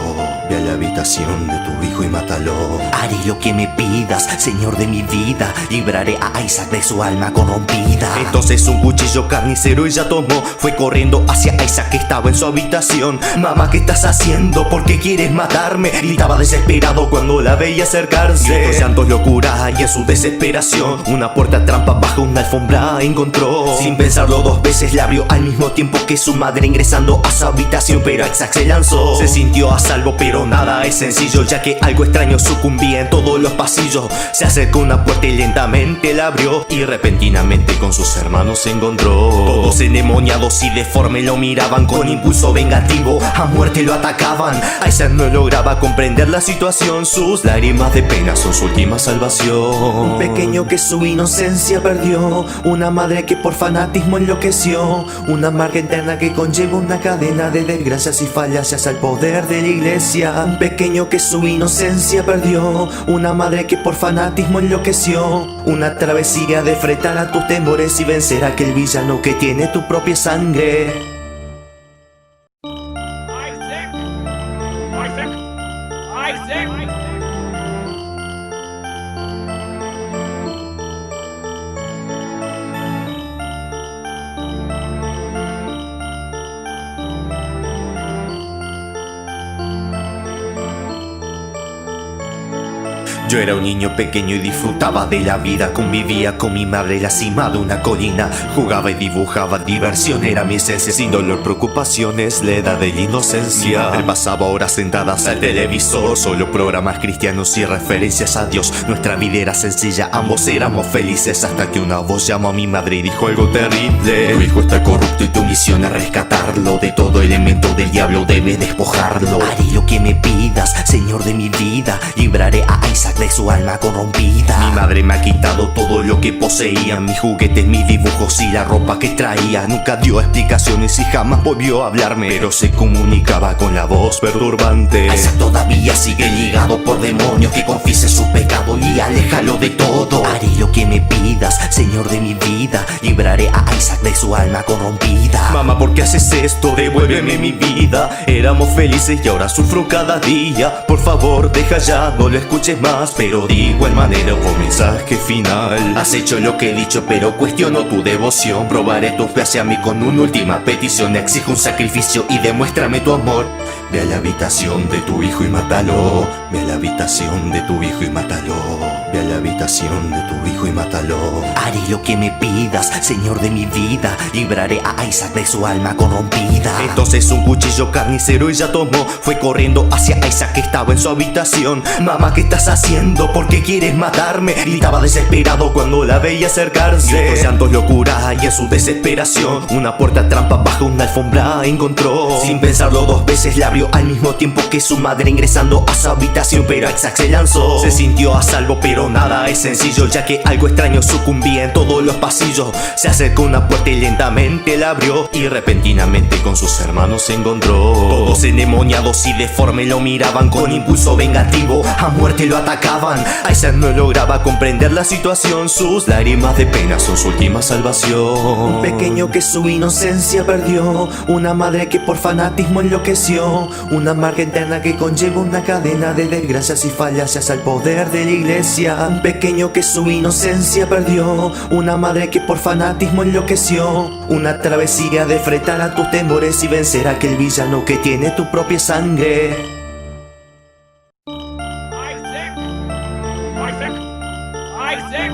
Ve a la habitación de tu hijo y mátalo. Haré lo que me pidas, Señor de mi vida, libraré a Isaac de su alma corrompida. Entonces un cuchillo carnicero ella tomó, fue corriendo hacia Isaac que estaba en su habitación. Mamá, ¿qué estás haciendo? ¿Por qué quieres matarme? Gritaba desesperado cuando la veía acercarse. Gritos, llantos, locura y en su desesperación una puerta trampa bajo una alfombra encontró. Sin pensarlo dos veces la abrió al mismo tiempo que su madre ingresando a su habitación. Pero Isaac se lanzó, se sintió a salvo, pero nada es sencillo, ya que algo extraño sucumbía en todos los pasillos. Se acercó a una puerta y lentamente la abrió, y repentinamente con sus hermanos se encontró. Todos endemoniados y deformes lo miraban con impulso vengativo, a muerte lo atacaban. Isaac no lograba comprender la situación, sus lágrimas de pena son su última salvación. Un pequeño que su inocencia perdió, una madre que por fanatismo enloqueció, una marca interna que conlleva una cadena de desgracias y falacias al poder de la iglesia. Un pequeño que su inocencia perdió, una madre que por fanatismo enloqueció, una travesía de fretar a tus temores y vencer a aquel villano que tiene tu propia sangre. Isaac! Isaac! Isaac! Yo era un niño pequeño y disfrutaba de la vida. Convivía con mi madre en la cima de una colina. Jugaba y dibujaba, diversión era mi esencia. Sin dolor, preocupaciones, la edad de la inocencia. Él pasaba horas sentadas al televisor, solo programas cristianos y referencias a Dios. Nuestra vida era sencilla, ambos éramos felices, hasta que una voz llamó a mi madre y dijo algo terrible: tu hijo está corrupto y tu misión es rescatarlo. De todo elemento del diablo debes despojarlo. Haré lo que me pidas, Señor de mi vida, libraré a Isaac de su alma corrompida. Mi madre me ha quitado todo lo que poseía, mis juguetes, mis dibujos y la ropa que traía. Nunca dio explicaciones y jamás volvió a hablarme, pero se comunicaba con la voz perturbante. Isaac todavía sigue ligado por demonios, que confiese su pecado y aléjalo de todo. Haré lo que me pidas, Señor de mi vida, libraré a Isaac de su alma corrompida. Mamá, ¿por qué haces esto? Devuélveme mi vida. Éramos felices y ahora sufro cada día. Por favor, deja ya, no lo escuches más. Pero de igual manera por mensaje final. Has hecho lo que he dicho, pero cuestiono tu devoción. Probaré tu fe hacia mí con una última petición. Exijo un sacrificio y demuéstrame tu amor. Ve a la habitación de tu hijo y mátalo. Ve a la habitación de tu hijo y mátalo. Ve a la habitación de tu hijo y mátalo. Haré lo que me pidas, Señor de mi vida, libraré a Isaac de su alma corrompida. Entonces un cuchillo carnicero ella tomó, fue corriendo hacia Isaac que estaba en su habitación. Mamá, ¿qué estás haciendo? ¿Por qué quieres matarme? Gritaba desesperado cuando la veía acercarse. Gritos, llantos, locura y en su desesperación una puerta trampa bajo una alfombra encontró. Sin pensarlo dos veces la abrió al mismo tiempo que su madre ingresando a su habitación. Pero Isaac se lanzó, se sintió a salvo, pero nada es sencillo, ya que algo extraño sucumbía en todos los pasillos. Se acercó a una puerta y lentamente la abrió, y repentinamente con sus hermanos se encontró. Todos endemoniados y deformes lo miraban con impulso vengativo, a muerte lo atacaban. Isaac no lograba comprender la situación, sus lágrimas de pena son su última salvación. Un pequeño que su inocencia perdió, una madre que por fanatismo enloqueció, una marca interna que conlleva una cadena de desgracias y falacias al poder de la iglesia. Un pequeño que su inocencia perdió, una madre que por fanatismo enloqueció, una travesía de fretar a tus temores y vencer a aquel villano que tiene tu propia sangre. Isaac! Isaac! Isaac!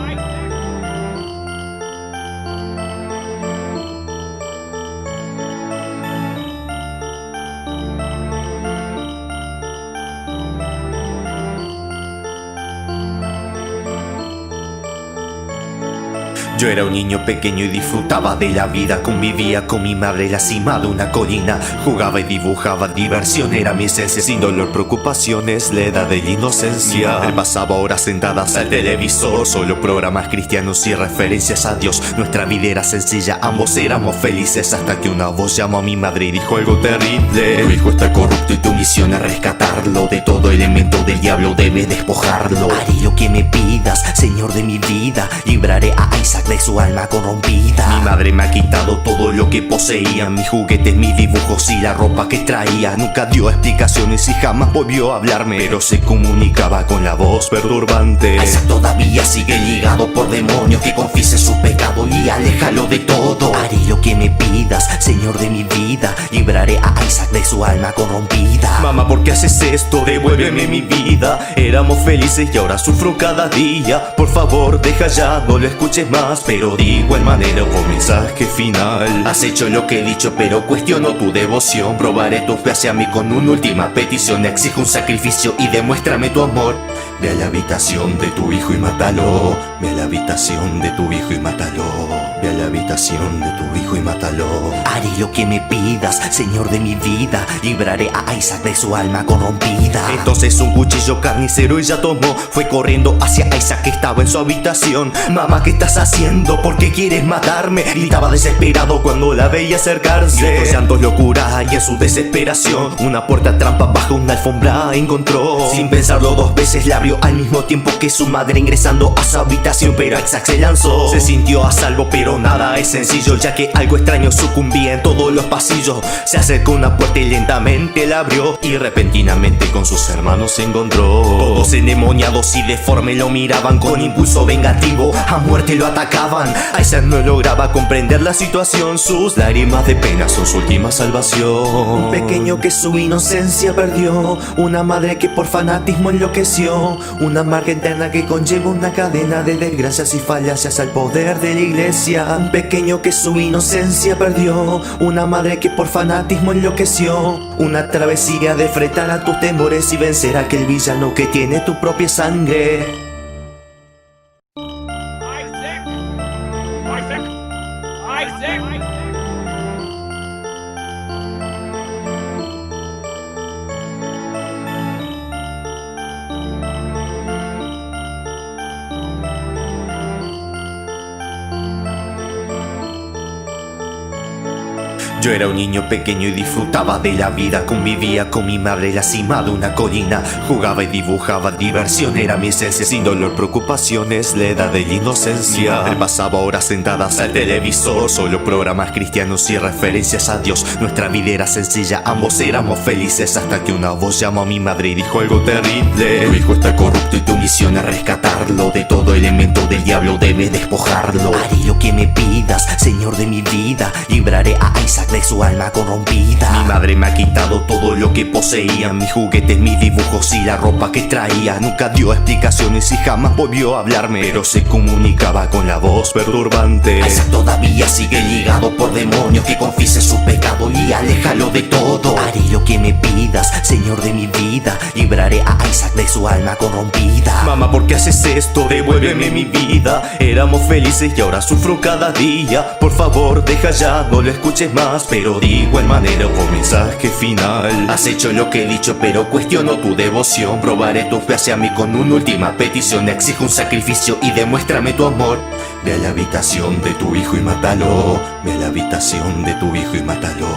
Yo era un niño pequeño y disfrutaba de la vida. Convivía con mi madre en la cima de una colina. Jugaba y dibujaba, diversión era mi esencia. Sin dolor, preocupaciones, la edad de la inocencia. Él pasaba horas sentadas al televisor, solo programas cristianos y referencias a Dios. Nuestra vida era sencilla, ambos éramos felices, hasta que una voz llamó a mi madre y dijo algo terrible: tu hijo está corrupto y tu misión es rescatarlo. De todo elemento del diablo debes despojarlo. Haré lo que me pidas, Señor de mi vida. Libraré a Isaac de su alma corrompida. Mi madre me ha quitado todo lo que poseía, mis juguetes, mis dibujos y la ropa que traía. Nunca dio explicaciones y jamás volvió a hablarme, pero se comunicaba con la voz perturbante. Isaac todavía sigue ligado por demonios, que confiese su pecado y aléjalo de todo. Haré lo que me pidas, Señor de mi vida. Libraré a Isaac de su alma corrompida. Mamá, ¿por qué haces esto? Devuélveme mi vida. Éramos felices y ahora sufro cada día. Por favor, deja ya, no lo escuches más. Pero digo el manera por mensaje final. Has hecho lo que he dicho, pero cuestiono tu devoción. Probaré tu fe hacia mí con una última petición. Exijo un sacrificio y demuéstrame tu amor. Ve a la habitación de tu hijo y mátalo. Ve a la habitación de tu hijo y mátalo. Ve a la habitación de tu hijo y mátalo. Haré lo que me pidas, Señor de mi vida. Libraré a Isaac de su alma corrompida. Entonces un cuchillo carnicero ella tomó. Fue corriendo hacia Isaac que estaba en su habitación. Mamá, ¿qué estás haciendo? ¿Por qué quieres matarme? Gritaba desesperado cuando la veía acercarse. Gritos, llantos, locura y en su desesperación una puerta trampa bajo una alfombra encontró. Sin pensarlo dos veces la abrió al mismo tiempo que su madre ingresando a su habitación. Pero Isaac se lanzó. Se sintió a salvo, pero nada es sencillo, ya que algo extraño sucumbía en todos los pasillos. Se acercó a una puerta y lentamente la abrió, y repentinamente con sus hermanos se encontró. Todos endemoniados y deformes lo miraban con impulso vengativo. A muerte lo atacaban. Isaac no lograba comprender la situación. Sus lágrimas de pena son su última salvación. Un pequeño que su inocencia perdió, una madre que por fanatismo enloqueció, una amarga eterna que conlleva una cadena de desgracias y falacias al poder de la iglesia. Un pequeño que su inocencia perdió, una madre que por fanatismo enloqueció, una travesía de enfrentar a tus temores y vencer a aquel villano que tiene tu propia sangre. Isaac! Isaac! Isaac! Yo era un niño pequeño y disfrutaba de la vida. Convivía con mi madre en la cima de una colina. Jugaba y dibujaba, diversión era mi esencia. Sin dolor, preocupaciones, la edad de la inocencia. Él pasaba horas sentadas al televisor, solo programas cristianos y referencias a Dios. Nuestra vida era sencilla, ambos éramos felices, hasta que una voz llamó a mi madre y dijo algo terrible: tu hijo está corrupto y tu misión es rescatarlo. De todo elemento del diablo debes despojarlo. Haré lo que me pidas, Señor de mi vida. Libraré a Isaac de su alma corrompida. Mi madre me ha quitado todo lo que poseía, mis juguetes, mis dibujos y la ropa que traía. Nunca dio explicaciones y jamás volvió a hablarme, pero se comunicaba con la voz perturbante. Isaac todavía sigue ligado por demonios, que confiese su pecado y aléjalo de todo. Haré lo que me pidas, Señor de mi vida. Libraré a Isaac de su alma corrompida. Mamá, ¿por qué haces esto? Devuélveme mi vida. Éramos felices y ahora sufro cada día. Por favor, deja ya, no lo escuches más. Pero digo el manera por mensaje final. Has hecho lo que he dicho, pero cuestiono tu devoción. Probaré tu fe hacia mí con una última petición. Exijo un sacrificio y demuéstrame tu amor. Ve a la habitación de tu hijo y mátalo. Ve a la habitación de tu hijo y mátalo.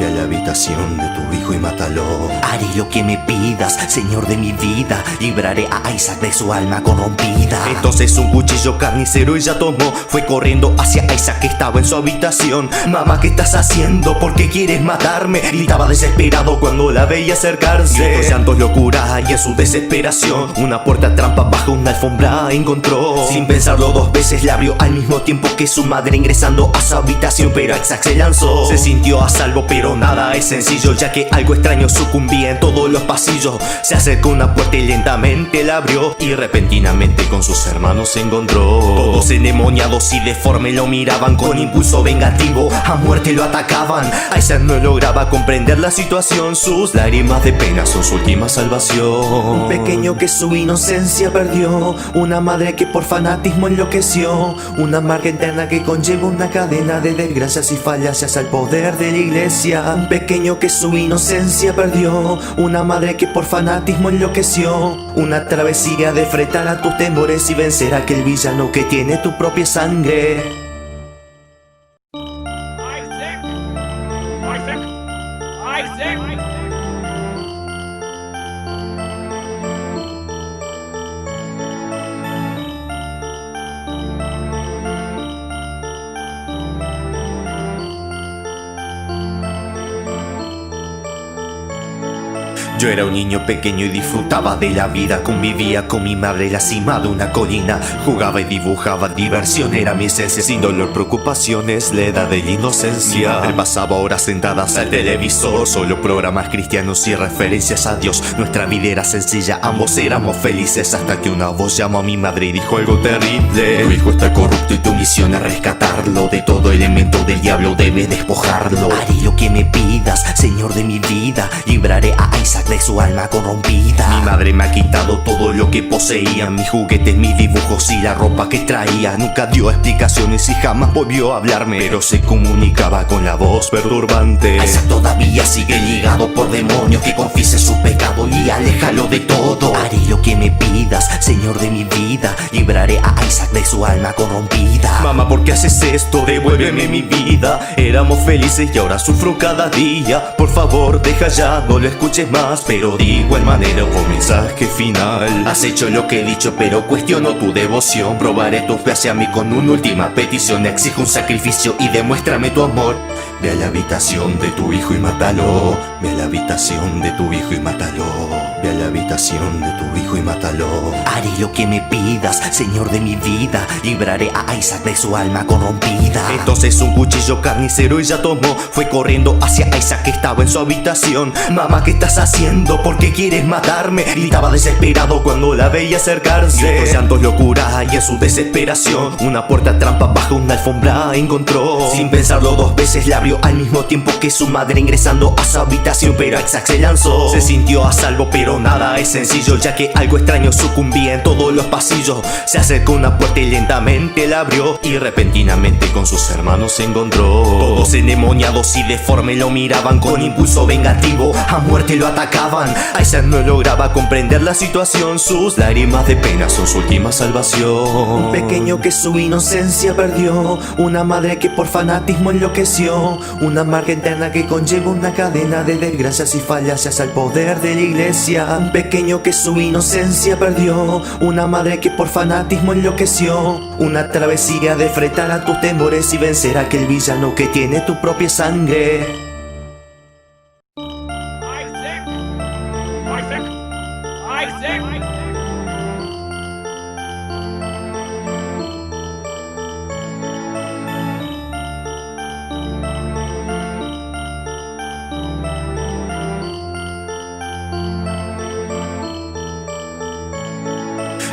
Ve a la habitación de tu hijo y mátalo. Haré lo que me pidas, Señor de mi vida. Libraré a Isaac de su alma corrompida. Entonces un cuchillo carnicero ella tomó. Fue corriendo hacia Isaac que estaba en su habitación. Mamá, ¿qué estás haciendo? ¿Por qué quieres matarme? Gritaba desesperado cuando la veía acercarse. Gritos, llantos, locura y en su desesperación una puerta trampa bajo una alfombra encontró. Sin pensarlo dos veces la abrió al mismo tiempo que su madre ingresando a su habitación. Pero Isaac se lanzó. Se sintió a salvo, pero nada es sencillo, ya que algo extraño sucumbía en todos los pasillos. Se acercó a una puerta y lentamente la abrió, y repentinamente con sus hermanos se encontró. Todos endemoniados y deformes lo miraban con impulso vengativo. A muerte lo atacaban. Isaac no lograba comprender la situación. Sus lágrimas de pena son su última salvación. Un pequeño que su inocencia perdió, una madre que por fanatismo enloqueció, enloqueció. Una marca interna que conlleva una cadena de desgracias y falacias al poder de la iglesia. Un pequeño que su inocencia perdió, una madre que por fanatismo enloqueció. Una travesía de fretar a tus temores y vencer a aquel villano que tiene tu propia sangre. Isaac! Isaac! Isaac! Yo era un niño pequeño y disfrutaba de la vida. Convivía con mi madre en la cima de una colina. Jugaba y dibujaba, diversión era mi esencia. Sin dolor, preocupaciones, la edad de la inocencia. Él pasaba horas sentadas al televisor, solo programas cristianos y referencias a Dios. Nuestra vida era sencilla, ambos éramos felices. Hasta que una voz llamó a mi madre y dijo algo terrible: tu hijo está corrupto y tu misión es rescatarlo. De todo elemento del diablo debes despojarlo. Haré lo que me pidas, Señor de mi vida. Libraré a Isaac de su alma corrompida. Mi madre me ha quitado todo lo que poseía, mis juguetes, mis dibujos y la ropa que traía. Nunca dio explicaciones y jamás volvió a hablarme, pero se comunicaba con la voz perturbante. Isaac todavía sigue ligado por demonios, que confiese su pecado y aléjalo de todo. Haré lo que me pidas, Señor de mi vida. Libraré a Isaac de su alma corrompida. Mamá, ¿por qué haces esto? Devuélveme mi vida. Éramos felices y ahora sufro cada día. Por favor, deja ya, no lo escuches más. Pero de igual manera un mensaje final. Has hecho lo que he dicho, pero cuestiono tu devoción. Probaré tu fe hacia mí con una última petición. Exijo un sacrificio y demuéstrame tu amor. Ve a la habitación de tu hijo y mátalo. Ve a la habitación de tu hijo y mátalo. Ve a la habitación de tu hijo y mátalo. Haré lo que me pidas, Señor de mi vida. Libraré a Isaac de su alma corrompida. Entonces un cuchillo carnicero ella tomó. Fue corriendo hacia Isaac que estaba en su habitación. Mamá, ¿qué estás haciendo? ¿Por qué quieres matarme? Gritaba desesperado cuando la veía acercarse. Los llantos, locura y en su desesperación una puerta trampa bajo una alfombra encontró. Sin pensarlo dos veces la abrió al mismo tiempo que su madre ingresando a su habitación. Pero Isaac se lanzó. Se sintió a salvo, pero nada es sencillo, ya que algo extraño sucumbía en todos los pasillos. Se acercó a una puerta y lentamente la abrió, y repentinamente con sus hermanos se encontró. Todos endemoniados y deformes lo miraban con impulso vengativo. A muerte lo atacaban. Isaac no lograba comprender la situación. Sus lágrimas de pena son su última salvación. Un pequeño que su inocencia perdió, una madre que por fanatismo enloqueció. Una marca interna que conlleva una cadena de desgracias y falacias al poder de la iglesia. Un pequeño que su inocencia perdió, una madre que por fanatismo enloqueció. Una travesía de fretar a tus temores y vencer a aquel villano que tiene tu propia sangre. Isaac! Isaac! Isaac!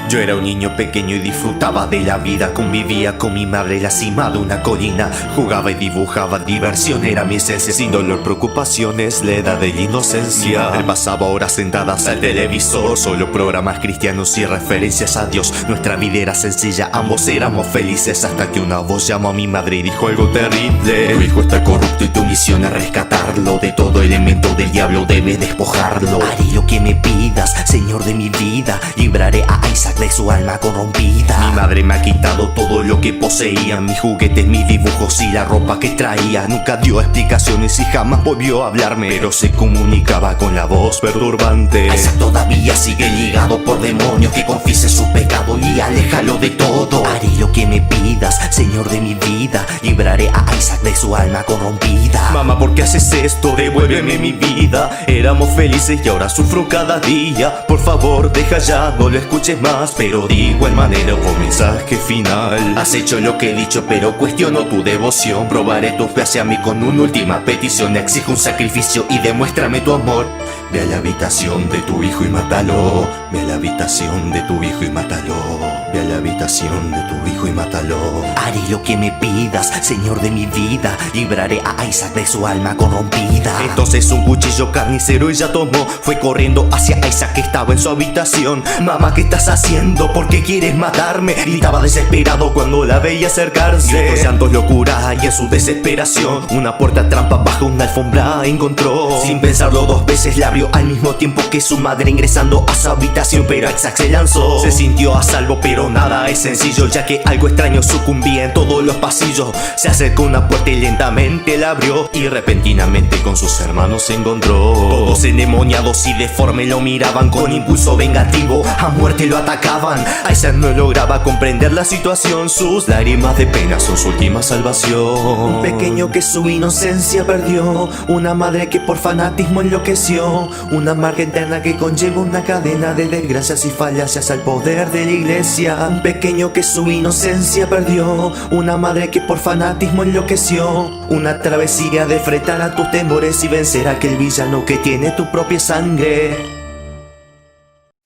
Yo era un niño pequeño y disfrutaba de la vida. Convivía con mi madre en la cima de una colina. Jugaba y dibujaba, diversión era mi esencia. Sin dolor, preocupaciones, la edad de la inocencia. Él pasaba horas sentadas al televisor, solo programas cristianos y referencias a Dios. Nuestra vida era sencilla, ambos éramos felices. Hasta que una voz llamó a mi madre y dijo algo terrible: tu hijo está corrupto y tu misión es rescatarlo. De todo elemento del diablo debes despojarlo. Haré lo que me pidas, Señor de mi vida. Libraré a Isaac de su alma corrompida. Mi madre me ha quitado todo lo que poseía, mis juguetes, mis dibujos y la ropa que traía. Nunca dio explicaciones y jamás volvió a hablarme, pero se comunicaba con la voz perturbante. Isaac todavía sigue ligado por demonios, que confiese su pecado y aléjalo de todo. Haré lo que me pidas, Señor de mi vida. Libraré a Isaac de su alma corrompida. Mamá, ¿por qué haces esto? Devuélveme mi vida. Éramos felices y ahora sufro cada día. Por favor, deja ya, no lo escuches más. Pero de igual manera un mensaje final. Has hecho lo que he dicho, pero cuestiono tu devoción. Probaré tu fe hacia mí con una última petición. Exijo un sacrificio y demuéstrame tu amor. Ve a la habitación de tu hijo y mátalo. Ve a la habitación de tu hijo y mátalo. Ve a la habitación de tu hijo y mátalo. Haré lo que me pidas, Señor de mi vida. Libraré a Isaac de su alma corrompida. Entonces un cuchillo carnicero ella tomó, fue corriendo hacia Isaac que estaba en su habitación. Mamá, ¿qué estás haciendo? ¿Por qué quieres matarme? Gritaba desesperado cuando la veía acercarse. Gritos, llantos, locura y en su desesperación una puerta trampa bajo una alfombra encontró. Sin pensarlo dos veces la abrió al mismo tiempo que su madre ingresando a su habitación, pero Isaac se lanzó. Se sintió a salvo, pero nada es sencillo, ya que algo extraño sucumbía en todos los pasillos. Se acercó a una puerta y lentamente la abrió, y repentinamente con sus hermanos se encontró. Todos endemoniados y deformes lo miraban con impulso vengativo, a muerte lo atacaban. Isaac no lograba comprender la situación, sus lágrimas de pena son su última salvación. Un pequeño que su inocencia perdió, una madre que por fanatismo enloqueció, una amarga eterna que conlleva una cadena de desgracias y falacias al poder de la iglesia. Un pequeño que su inocencia perdió, una madre que por fanatismo enloqueció, una travesía de enfrentar a tus temores y vencer a aquel villano que tiene tu propia sangre.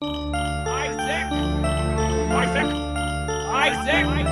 Isaac! Isaac! Isaac!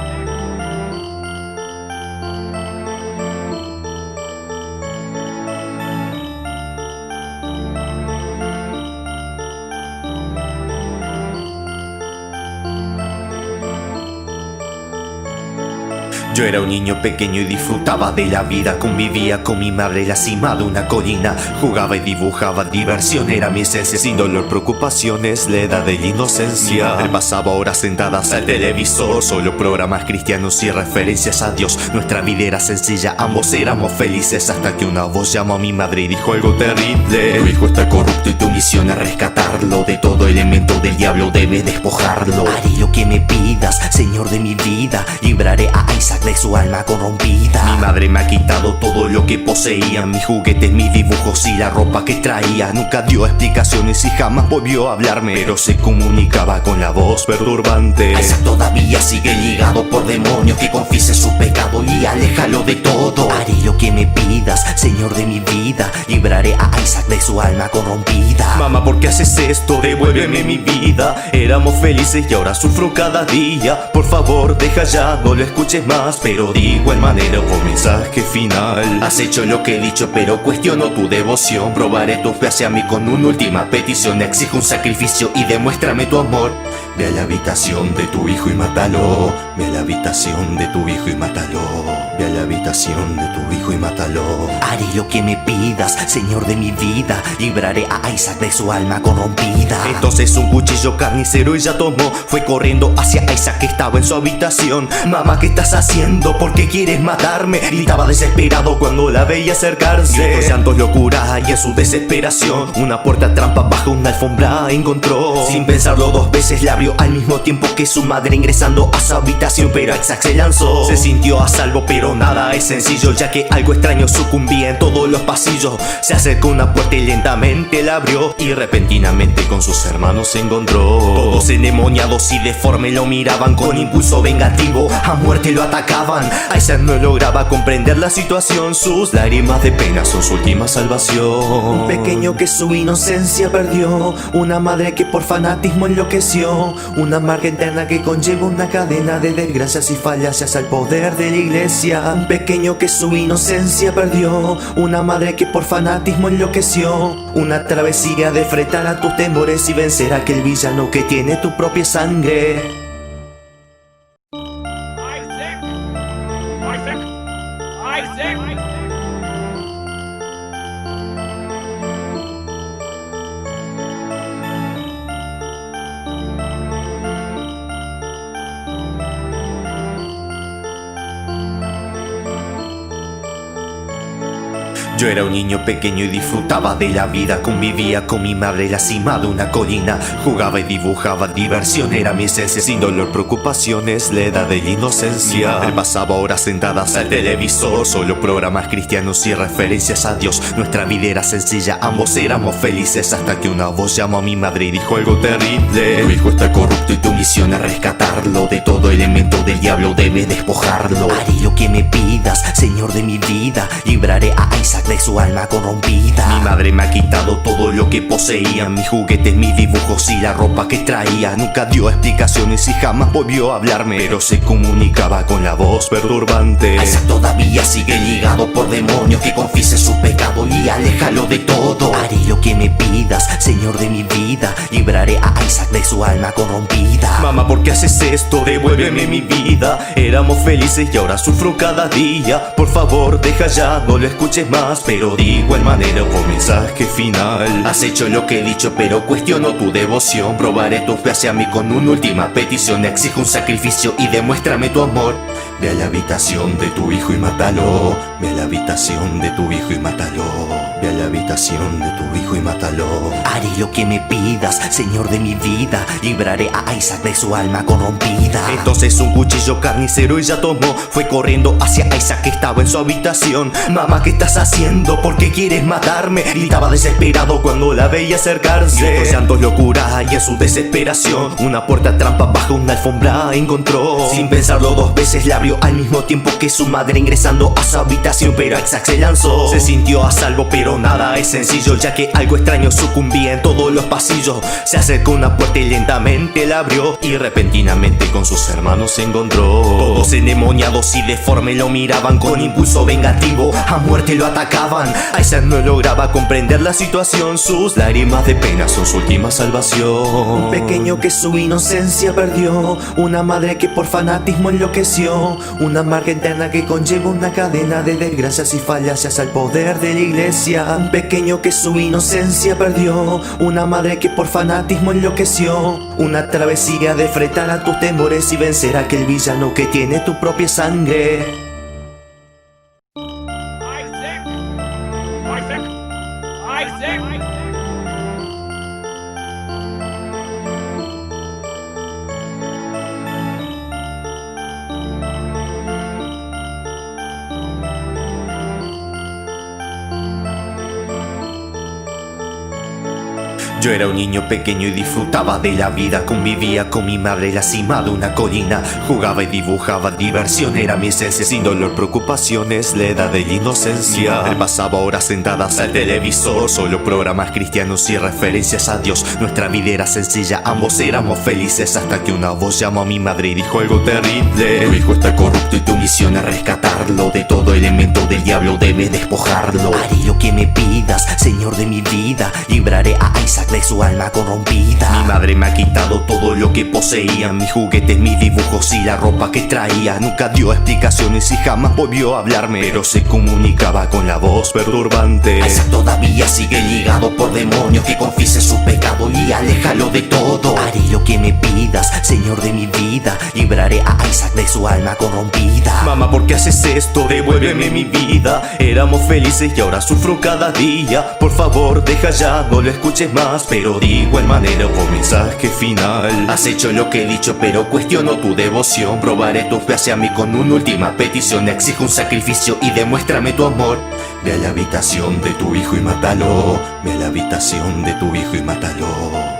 Yo era un niño pequeño y disfrutaba de la vida. Convivía con mi madre en la cima de una colina. Jugaba y dibujaba, diversión era mi esencia. Sin dolor, preocupaciones, la edad de la inocencia. Él pasaba horas sentadas al televisor, solo programas cristianos y referencias a Dios. Nuestra vida era sencilla, ambos éramos felices, hasta que una voz llamó a mi madre y dijo algo terrible: tu hijo está corrupto y tu misión es rescatarlo. De todo elemento del diablo debe despojarlo. Haré lo que me pidas, Señor de mi vida. Libraré a Isaac de su alma corrompida. Mi madre me ha quitado todo lo que poseía, mis juguetes, mis dibujos y la ropa que traía. Nunca dio explicaciones y jamás volvió a hablarme, pero se comunicaba con la voz perturbante. Isaac todavía sigue ligado por demonios, que confiese su pecado y aléjalo de todo. Haré lo que me pidas, Señor de mi vida. Libraré a Isaac de su alma corrompida. Mamá, ¿por qué haces esto? Devuélveme mi vida. Éramos felices y ahora sufro cada día. Por favor, deja ya, no lo escuches más. Pero de igual manera por mensaje final: has hecho lo que he dicho, pero cuestiono tu devoción. Probaré tu fe hacia mí con una última petición. Exijo un sacrificio y demuéstrame tu amor. Ve a la habitación de tu hijo y mátalo. Ve a la habitación de tu hijo y mátalo. Ve a la habitación de tu hijo y mátalo. Haré lo que me pidas, Señor de mi vida. Libraré a Isaac de su alma corrompida. Entonces un cuchillo carnicero ella tomó, fue corriendo hacia Isaac que estaba en su habitación. Mamá, ¿qué estás haciendo? ¿Por qué quieres matarme? Gritaba desesperado cuando la veía acercarse. Gritos, llantos, locura y en su desesperación una puerta trampa bajo una alfombra encontró. Sin pensarlo dos veces la abrió al mismo tiempo que su madre ingresando a su habitación, pero Isaac se lanzó. Se sintió a salvo, pero nada es sencillo, ya que algo extraño sucumbía en todos los pasillos. Se acercó a una puerta y lentamente la abrió, y repentinamente con sus hermanos se encontró. Todos endemoniados y deformes lo miraban con impulso vengativo, a muerte lo atacaban. Isaac no lograba comprender la situación, sus lágrimas de pena son su última salvación. Un pequeño que su inocencia perdió, una madre que por fanatismo enloqueció, una amarga eterna que conlleva una cadena de desgracias y falacias al poder de la iglesia. Un pequeño que su inocencia perdió, una madre que por fanatismo enloqueció, una travesía de enfrentar a tus temores y vencer a aquel villano que tiene tu propia sangre. Isaac! Isaac! Isaac! Yo era un niño pequeño y disfrutaba de la vida. Convivía con mi madre en la cima de una colina. Jugaba y dibujaba, diversión era mi esencia. Sin dolor, preocupaciones, la edad de la inocencia. Él pasaba horas sentadas al televisor, solo programas cristianos y referencias a Dios. Nuestra vida era sencilla, ambos éramos felices, hasta que una voz llamó a mi madre y dijo algo terrible: tu hijo está corrupto y tu misión es rescatarlo. De todo elemento del diablo debe despojarlo. Haré lo que me pidas, Señor de mi vida. Libraré a Isaac de su alma corrompida. Mi madre me ha quitado todo lo que poseía, mis juguetes, mis dibujos y la ropa que traía. Nunca dio explicaciones y jamás volvió a hablarme, pero se comunicaba con la voz perturbante. Isaac todavía sigue ligado por demonios, que confiese su pecado y aléjalo de todo. Haré lo que me pidas, Señor de mi vida, libraré a Isaac de su alma corrompida. Mamá, ¿por qué haces esto? Devuélveme mi vida. Éramos felices y ahora sufro cada día. Por favor, deja ya, no lo escuches más, pero de igual manera por mensaje final. Has hecho lo que he dicho, pero cuestiono tu devoción. Probaré tu fe hacia mí con una última petición. Exijo un sacrificio y demuéstrame tu amor. Ve a la habitación de tu hijo y mátalo. Ve a la habitación de tu hijo y mátalo. Ve a la habitación de tu hijo y mátalo. Haré lo que me pidas, Señor de mi vida, libraré a Isaac de su alma corrompida. Entonces un cuchillo carnicero ella tomó, fue corriendo hacia Isaac que estaba en su habitación. Mamá, ¿qué estás haciendo? ¿Por qué quieres matarme? Gritaba desesperado cuando la veía acercarse. Los llantos, locura y en su desesperación una puerta trampa bajo una alfombra encontró. Sin pensarlo dos veces la abrió al mismo tiempo que su madre ingresando a su habitación, pero Isaac se lanzó. Se sintió a salvo, pero nada es sencillo, ya que algo extraño sucumbía en todos los pasillos. Se acercó a una puerta y lentamente la abrió, y repentinamente con sus hermanos se encontró. Todos endemoniados y deformes lo miraban con impulso vengativo, a muerte lo atacaban. Isaac no lograba comprender la situación, sus lágrimas de pena son su última salvación. Un pequeño que su inocencia perdió, una madre que por fanatismo enloqueció, una marca interna que conlleva una cadena de desgracias y falacias al poder de la iglesia. Un pequeño que su inocencia perdió, una madre que por fanatismo enloqueció, una travesía de enfrentar a tus temores y vencer a aquel villano que tiene tu propia sangre. Isaac! Isaac! Isaac! Yo era un niño pequeño y disfrutaba de la vida. Convivía con mi madre en la cima de una colina. Jugaba y dibujaba, diversión era mi esencia. Sin dolor, preocupaciones, la edad de la inocencia. Él pasaba horas sentadas al televisor, solo programas cristianos y referencias a Dios. Nuestra vida era sencilla, ambos éramos felices, hasta que una voz llamó a mi madre y dijo algo terrible. Tu hijo está corrupto y tu misión es rescatarlo. De todo elemento del diablo debes despojarlo. Haré lo que me pidas, Señor de mi vida, libraré a Isaac de su alma corrompida. Mi madre me ha quitado todo lo que poseía, mis juguetes, mis dibujos y la ropa que traía. Nunca dio explicaciones y jamás volvió a hablarme, pero se comunicaba con la voz perturbante. Isaac todavía sigue ligado por demonios, que confiese su pecado y aléjalo de todo. Haré lo que me pidas, Señor de mi vida, libraré a Isaac de su alma corrompida. Mamá, ¿por qué haces esto? Devuélveme mi vida. Éramos felices y ahora sufro cada día. Por favor, deja ya, no lo escuches más, pero de igual manera por mensaje final. Has hecho lo que he dicho, pero cuestiono tu devoción. Probaré tu fe hacia mí con una última petición. Exijo un sacrificio y demuéstrame tu amor. Ve a la habitación de tu hijo y mátalo. Ve a la habitación de tu hijo y mátalo.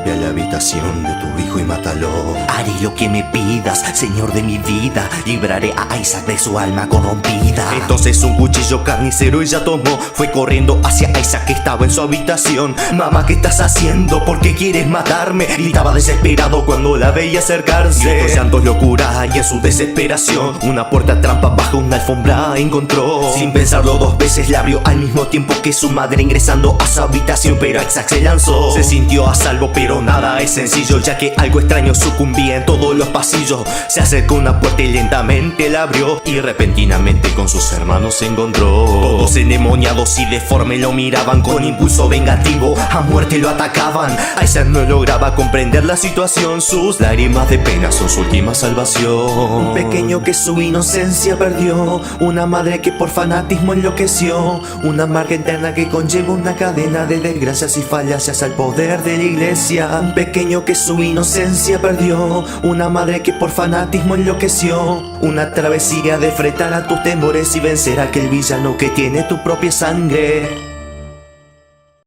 Ve a la habitación de tu hijo y mátalo. Haré lo que me pidas, Señor de mi vida, libraré a Isaac de su alma corrompida. Entonces un cuchillo carnicero ella tomó, fue corriendo hacia Isaac que estaba en su habitación. Mamá, ¿qué estás haciendo? ¿Por qué quieres matarme? Gritaba desesperado cuando la veía acercarse. Los llantos, locura y en su desesperación una puerta trampa bajo una alfombra encontró. Sin pensarlo dos veces la abrió al mismo tiempo que su madre ingresando a su habitación, pero Isaac se lanzó. Se sintió a salvo, pero nada es sencillo, ya que algo extraño sucumbía en todos los pasillos. Se acercó a una puerta y lentamente la abrió, y repentinamente con sus hermanos se encontró. Todos endemoniados y deformes lo miraban con impulso vengativo, a muerte lo atacaban. Isaac no lograba comprender la situación, sus lágrimas de pena son su última salvación. Un pequeño que su inocencia perdió, una madre que por fanatismo enloqueció, una marca interna que conlleva una cadena de desgracias y falacias al poder de la iglesia. Un pequeño que su inocencia perdió, una madre que por fanatismo enloqueció, una travesía de enfrentar a tus temores y vencer a aquel villano que tiene tu propia sangre.